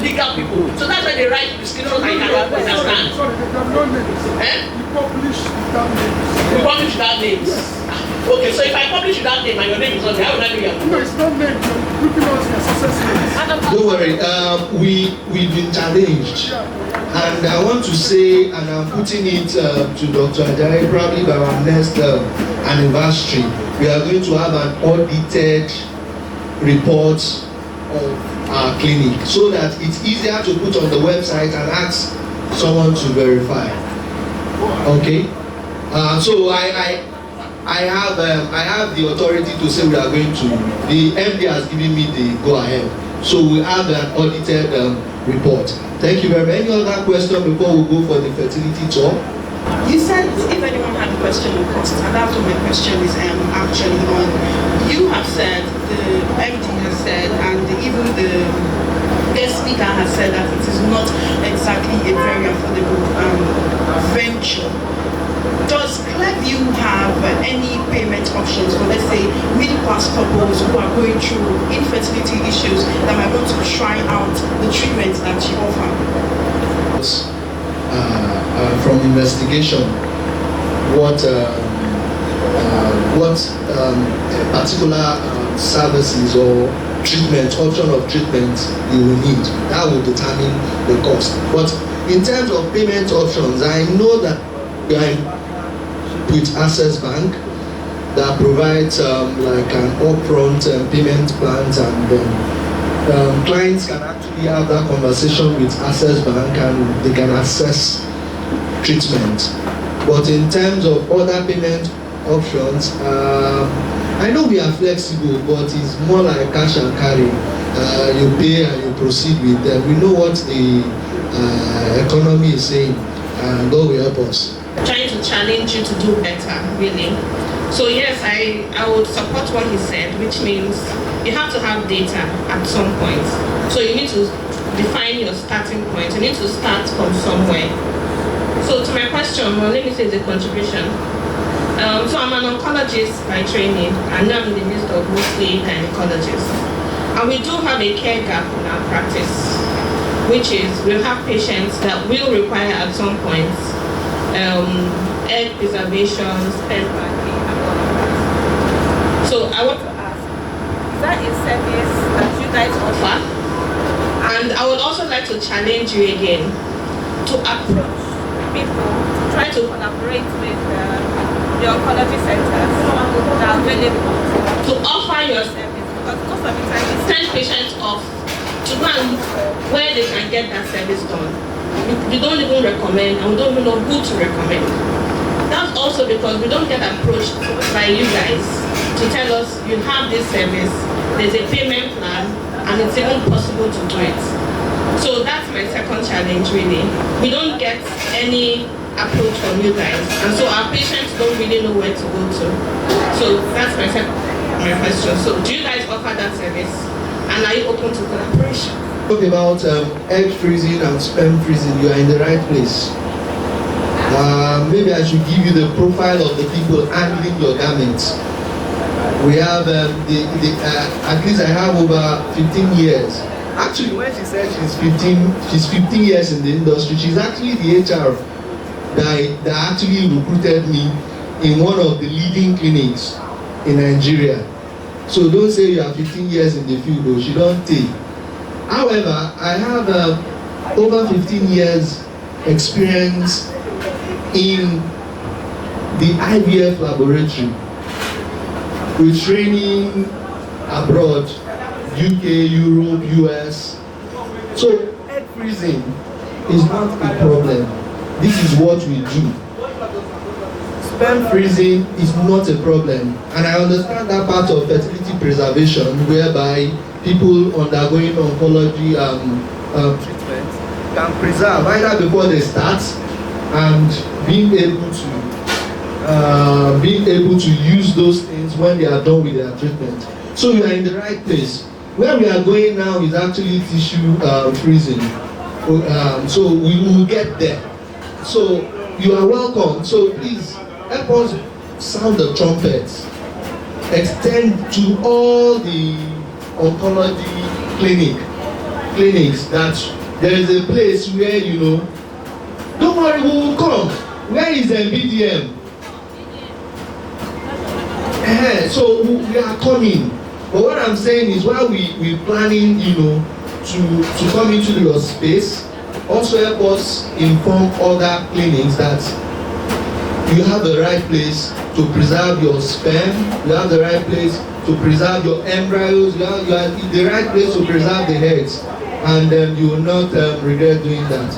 legal people. So that's why they write prescriptions I cannot understand. Sorry, they have no names. We publish without names. We publish without names. Okay, so if I publish without name and your name is on there, how would I do your No, it's not named. You're looking at your success names. Don't worry, we've been challenged. And I want to say, and I'm putting it to Dr. Ajayi, probably by our next anniversary, we are going to have an audited report of our clinic, so that it's easier to put on the website and ask someone to verify. Okay? So I have the authority to say we are going to. The MD has given me the go-ahead. So we have an audited report. Thank you very much. Any other question before we go for the fertility talk? You said if anyone had a question on cost, and that's what my question is actually on. You have said, the MD has said, and even the guest speaker has said that it is not exactly a very affordable venture. Does Clearview have any payment options for, let's say, middle-class couples who are going through infertility issues that might want to try out the treatments that you offer? From investigation, what particular services or treatment, option of treatment you will need. That will determine the cost. But in terms of payment options, I know that we are with Access Bank that provides like an upfront payment plans, and clients can actually have that conversation with Access Bank and they can access treatment. But in terms of other payment options, I know we are flexible, but it's more like cash and carry. You pay and you proceed with them. We know what the economy is saying, and God will help us. Trying to challenge you to do better, really. So yes, I would support what he said, which means you have to have data at some point. So you need to define your starting point. You need to start from somewhere. So to my question, well, let me say the contribution. So I'm an oncologist by training, and now I'm in the midst of mostly gynecologists. And we do have a care gap in our practice, which is we'll have patients that will require at some point egg preservation, sperm banking, and all of that. challenge you again to approach people, Try to collaborate with the oncology centers that are available to offer your service, because most of the time it's send patients off to go and look for where they can get that service done. We don't even recommend, and we don't even know who to recommend. That's also because we don't get approached by you guys to tell us you have this service, there's a payment plan, and it's even possible to do it. So that's my second challenge really. We don't get any approach from you guys, and so our patients don't really know where to go to. So that's my question. So do you guys offer that service, and are you open to collaboration? Talk about egg freezing and sperm freezing, you are in the right place. Maybe I should give you the profile of the people handling your garments. We have at least I have over 15 years. Actually, when she said she's 15 years in the industry, she's actually the HR that actually recruited me in one of the leading clinics in Nigeria. So don't say you are 15 years in the field, though. She don't take. However, I have over 15 years experience in the IVF laboratory with training abroad, UK, Europe, US. So egg freezing is not a problem. This is what we do. Sperm freezing is not a problem. And I understand that part of fertility preservation whereby people undergoing oncology treatment can preserve either before they start and being able to use those things when they are done with their treatment. So you are in the right place. Where we are going now is actually tissue freezing. So we will get there. So you are welcome. So please help us sound the trumpets. Extend to all the oncology clinics that there is a place where, you know, don't worry, we will come. Where is BDM? So we are coming. But what I'm saying is while we're planning, you know, to come into your space, also help us inform other clinics that you have the right place to preserve your sperm, you have the right place to preserve your embryos, you are in the right place to preserve the eggs, and you will not regret doing that.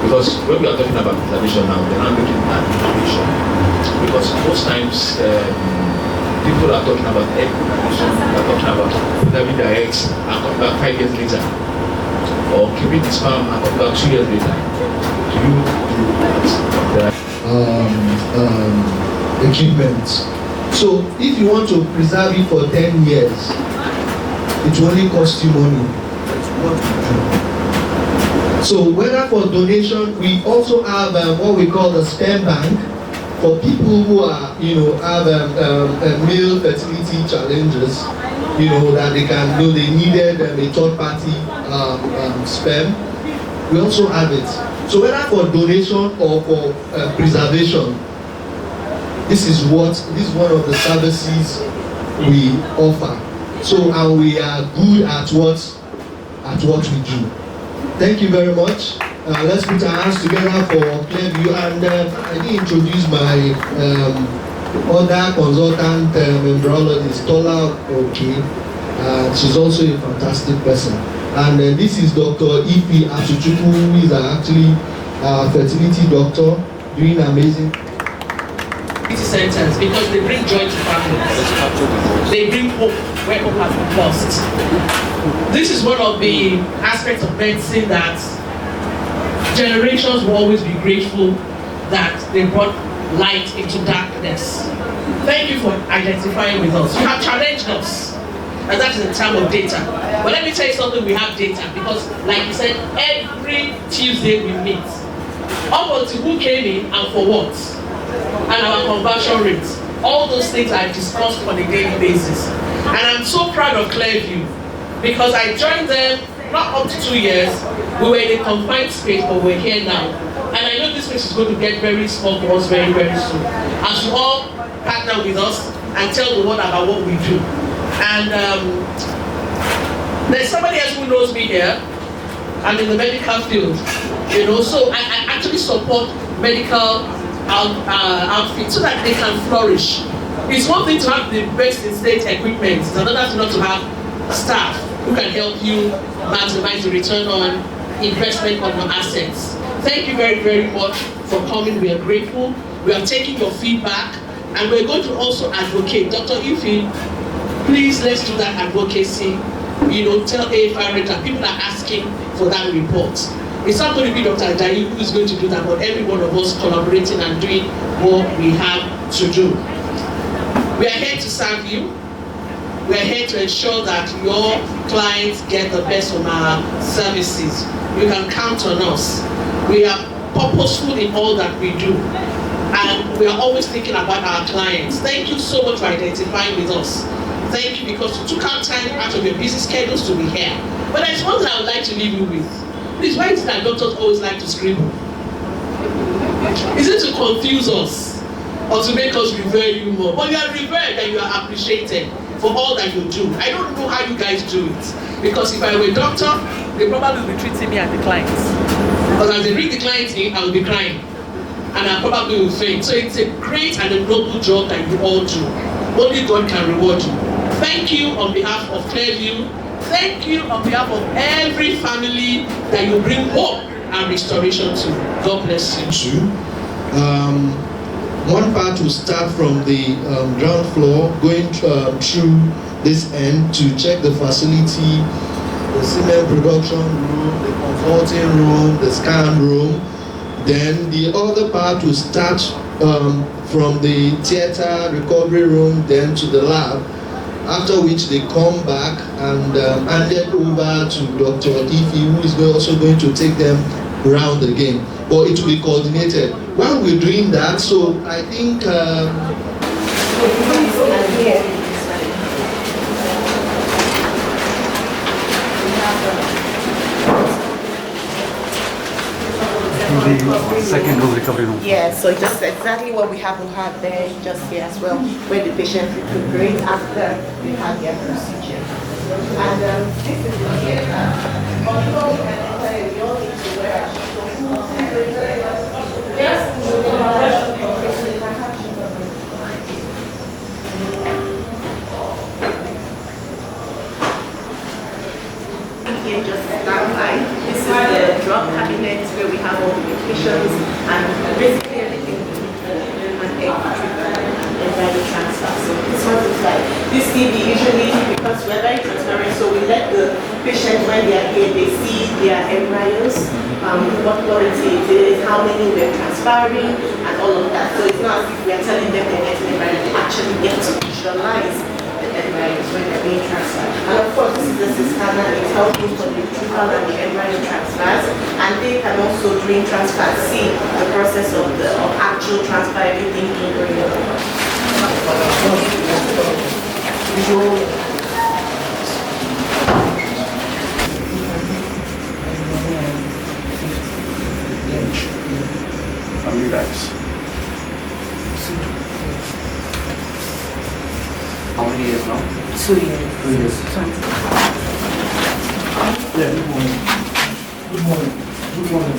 Because when we are talking about preservation now, we're not looking at innovation. Because most times people are talking about egg production, are talking about preserving their eggs and coming back 5 years later, or keeping the sperm and coming back 2 years later. Do you do that? Equipment. So if you want to preserve it for 10 years, it will only cost you money. That's what we do. So whether for donation, we also have what we call the sperm bank for people who are, you know, have male fertility challenges, you know, that they can do. They needed a third party sperm. We also have it. So whether for donation or for preservation, this is one of the services we offer. So and we are good at what we do. Thank you very much. Let's put our hands together for Clearview. And I did introduce my other consultant embryologist, Tola. Okay, she's also a fantastic person. And this is Dr. Ifi Atuchukwu, who is actually a fertility doctor, doing amazing. Centers, because they bring joy to families. They bring hope where hope has been lost. This is one of the aspects of medicine that generations will always be grateful that they brought light into darkness. Thank you for identifying with us. You have challenged us, and that is in terms of data. But let me tell you something, we have data, because like you said, every Tuesday we meet. Up until who came in and for what, and our conversion rates. All those things are discussed on a daily basis. And I'm so proud of Clearview, because I joined them not up to 2 years. We were in a confined space, but we're here now. And I know this place is going to get very small for us very, very soon, as you all partner with us and tell the world about what we do. And there's somebody else who knows me here. I'm in the medical field, you know, so I actually support medical outfits so that they can flourish. It's one thing to have the best in state equipment, it's another thing not to have staff who can help you maximize the return on investment on your assets. Thank you very, very much for coming. We are grateful. We are taking your feedback, and we're going to also advocate. Dr. Ife, please let's do that advocacy. You know, tell AFI that people are asking for that report. It's not going to be Dr. Ajayi who is going to do that, but every one of us collaborating and doing what we have to do. We are here to serve you. We are here to ensure that your clients get the best from our services. You can count on us. We are purposeful in all that we do. And we are always thinking about our clients. Thank you so much for identifying with us. Thank you because you took out time out of your busy schedules to be here. But there's one thing I would like to leave you with. Please, why is it that doctors always like to scribble? Is it to confuse us or to make us revere you more? But you are revered and you are appreciated for all that you do. I don't know how you guys do it. Because if I were a doctor, they probably would be treating me as the clients. Because as they bring the clients in, I will be crying. And I probably will faint. So it's a great and a noble job that you all do. Only God can reward you. Thank you on behalf of Clearview. Thank you on behalf of every family that you bring hope and restoration to. God bless you. One part will start from the ground floor, going through this end to check the facility, the cement production room, the consulting room, the scan room. Then the other part will start from the theater recovery room, then to the lab. After which they come back and hand it over to Dr. Ife, who is also going to take them round again. But it will be coordinated. While we're doing that, so I think the second room, recovery room. Yeah, so just exactly what we have there, just here as well, where the patients recuperate after they have their procedure. And this is the although we all need to wear our here just stand by. This is the drug cabinet where we have all the medications and basically everything and embryo transfer. So this one is like this TV usually, because we're very transparent, so we let the patient when they are here, they see their embryos, what quality it is, how many we're transferring, and all of that. So it's not as if we are telling them they're getting embryo, they actually get to visualize embryos when they're being transferred. And of course, this is the scanner, it's helping for the retrieval and the embryo transfers, and they can also during transfer see the process of actual transfer, everything going on. Family lives. How many years now? 2 years. 2 years. Yeah, good morning. Good morning. Good morning.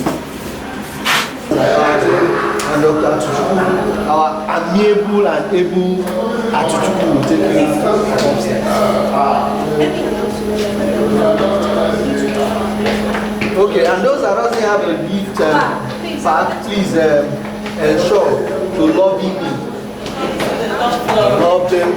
and Dr. Atuchukwu, our amiable and able Atuchukwu will take you upstairs. Okay, and those that doesn't have a lift park, please ensure to lobby in. Love them.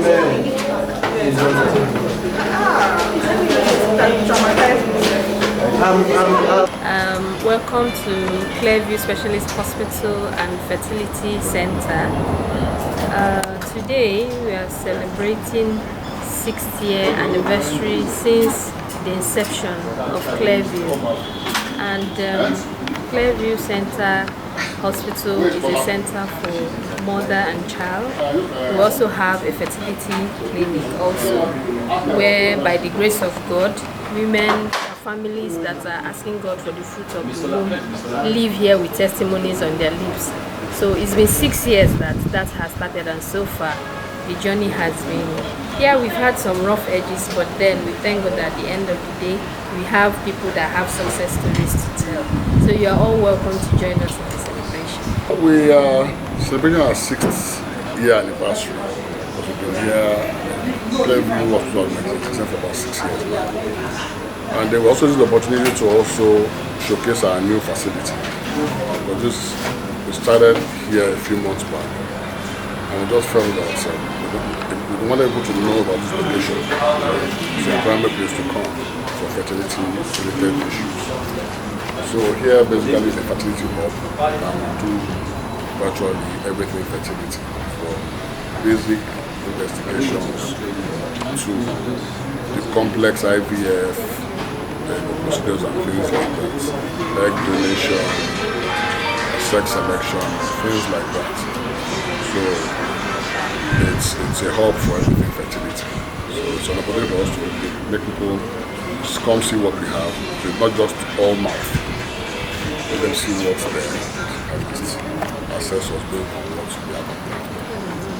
Welcome to Clearview Specialist Hospital and Fertility Center. Today we are celebrating 6th year anniversary since the inception of Clearview, and Clearview Center Hospital is a center for mother and child. We also have a fertility clinic also, where by the grace of God, women, families that are asking God for the fruit of the womb live here with testimonies on their lips. So it's been 6 years that has started, and so far the journey has been. Yeah, we've had some rough edges, but then we thank God that at the end of the day, we have people that have success stories to tell. So you are all welcome to join us in the celebration. We are celebrating our 6th year anniversary. We've been here at Clearview Hospital and Fertility for about 6 years now. And then we also use the opportunity to also showcase our new facility. We started here a few months back, and we just felt that we wanted people to know about this location. It's a primary place to come for fertility-related issues. So here basically is a fertility hub, and we do virtually everything fertility, from basic investigations to the complex IVF procedures and things like that, egg donation, sex selection, things like that. So it's a hub for everything fertility. So it's an opportunity for us to make people come see what we have. So it's not just all mouth. Let them see what's there, at least assess what's going on, what we have.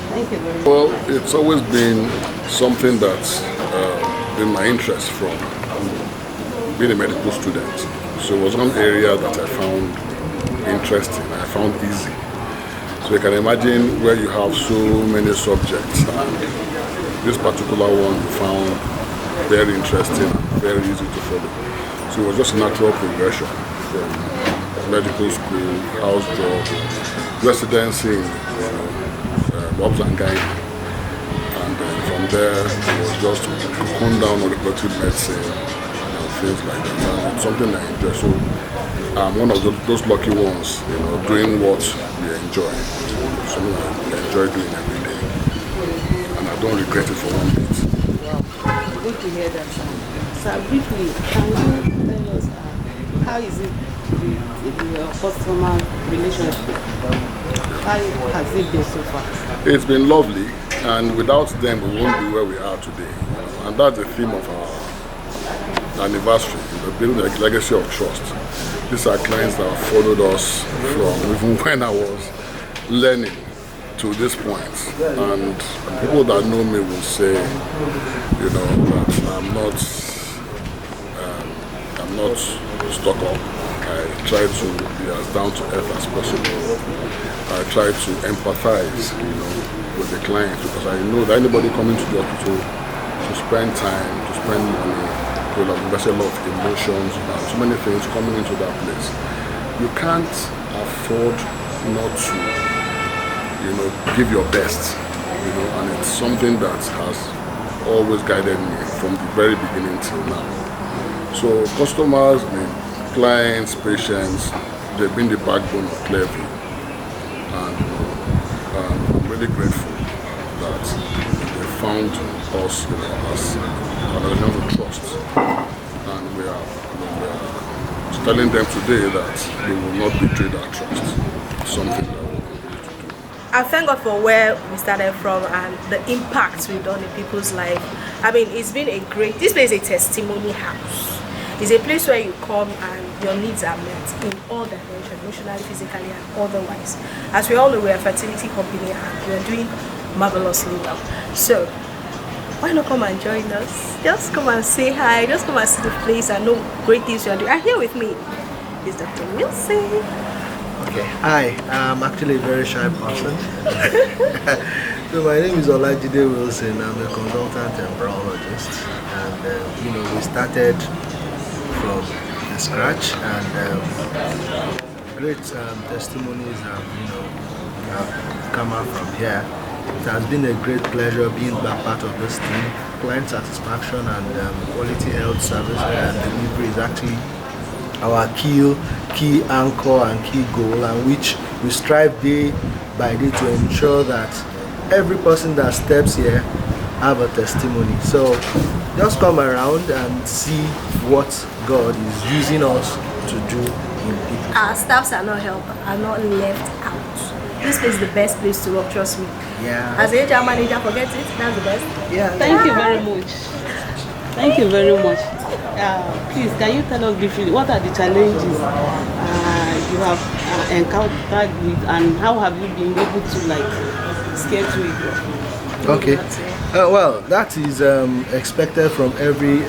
Thank you very much. Well, it's always been something that's been my interest from being a medical student. So it was one area that I found interesting, I found easy. So you can imagine where you have so many subjects, and this particular one you found very interesting and very easy to follow. So it was just a natural progression from medical school, house job, residency, Robs and Guy. And then from there, it was just to come down on reproductive medicine and things like that. And it's something I enjoy. So I'm one of those lucky ones, doing what we enjoy. Something I enjoy doing every day. And I don't regret it for one bit. Wow, good to hear that. So briefly, can you tell us how is it with your customer relationship? How has it been so far? It's been lovely, and without them we won't be where we are today. And that's the theme of our anniversary, building a legacy of trust. These are clients that have followed us from even when I was learning to this point. And people that know me will say, that I'm not stuck up. I try to be as down to earth as possible. I try to empathize, with the clients, because I know that anybody coming to the hospital to spend time, to spend money, will invest a lot of emotions, so many things coming into that place. You can't afford not to, give your best, and it's something that has always guided me from the very beginning till now. So customers, clients, patients, they've been the backbone of Clearview. And I'm really grateful that they found us as an organization of trust. And we are telling them today that we will not betray that trust. It's something that we will continue to do. I thank God for where we started from and the impact we've done in people's life. It's been this place is a testimony house. It's a place where you come and your needs are met in all dimensions, emotionally, physically, and otherwise. As we all know, we're a fertility company and we're doing marvelously well. So, why not come and join us? Just come and say hi, just come and see the place and know great things you're doing. And here with me is Dr. Wilson. Okay, hi, I'm actually a very shy person. So my name is Olajide Wilson. I'm a consultant embryologist, and we started from the scratch, and great testimonies have come out from here. It has been a great pleasure being back part of this team. Client satisfaction and quality health service and delivery is actually our key anchor and key goal, and which we strive day by day to ensure that every person that steps here have a testimony. So just come around and see what God is using us to do in people. Our staffs are not left out. This place is the best place to work, trust me. Yeah. As a HR manager, forget it, that's the best. Yeah. Thank you very much. Thank you very much. Please, can you tell us briefly what are the challenges you have encountered with, and how have you been able to scale through it? Okay. Well, that is expected from every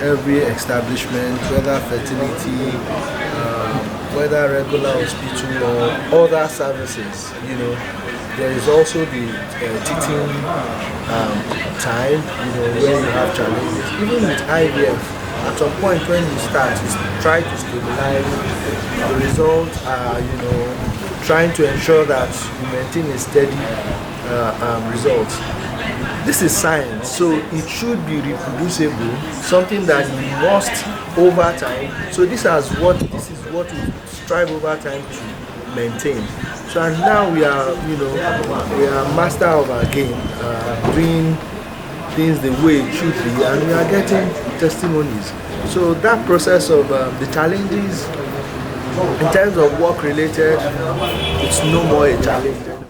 establishment, whether fertility, whether regular hospital or other services. You know, there is also the teething time. You know, when you have challenges, even with IVF. At some point when you start, you try to stabilize. The results are, you know, trying to ensure that you maintain a steady result. This is science, so it should be reproducible, something that you must over time. So this is what we strive over time to maintain. So and now we are, you know, we are master of our game, doing things the way it should be, and we are getting testimonies. So that process of the challenges in terms of work related, it's no more a challenge.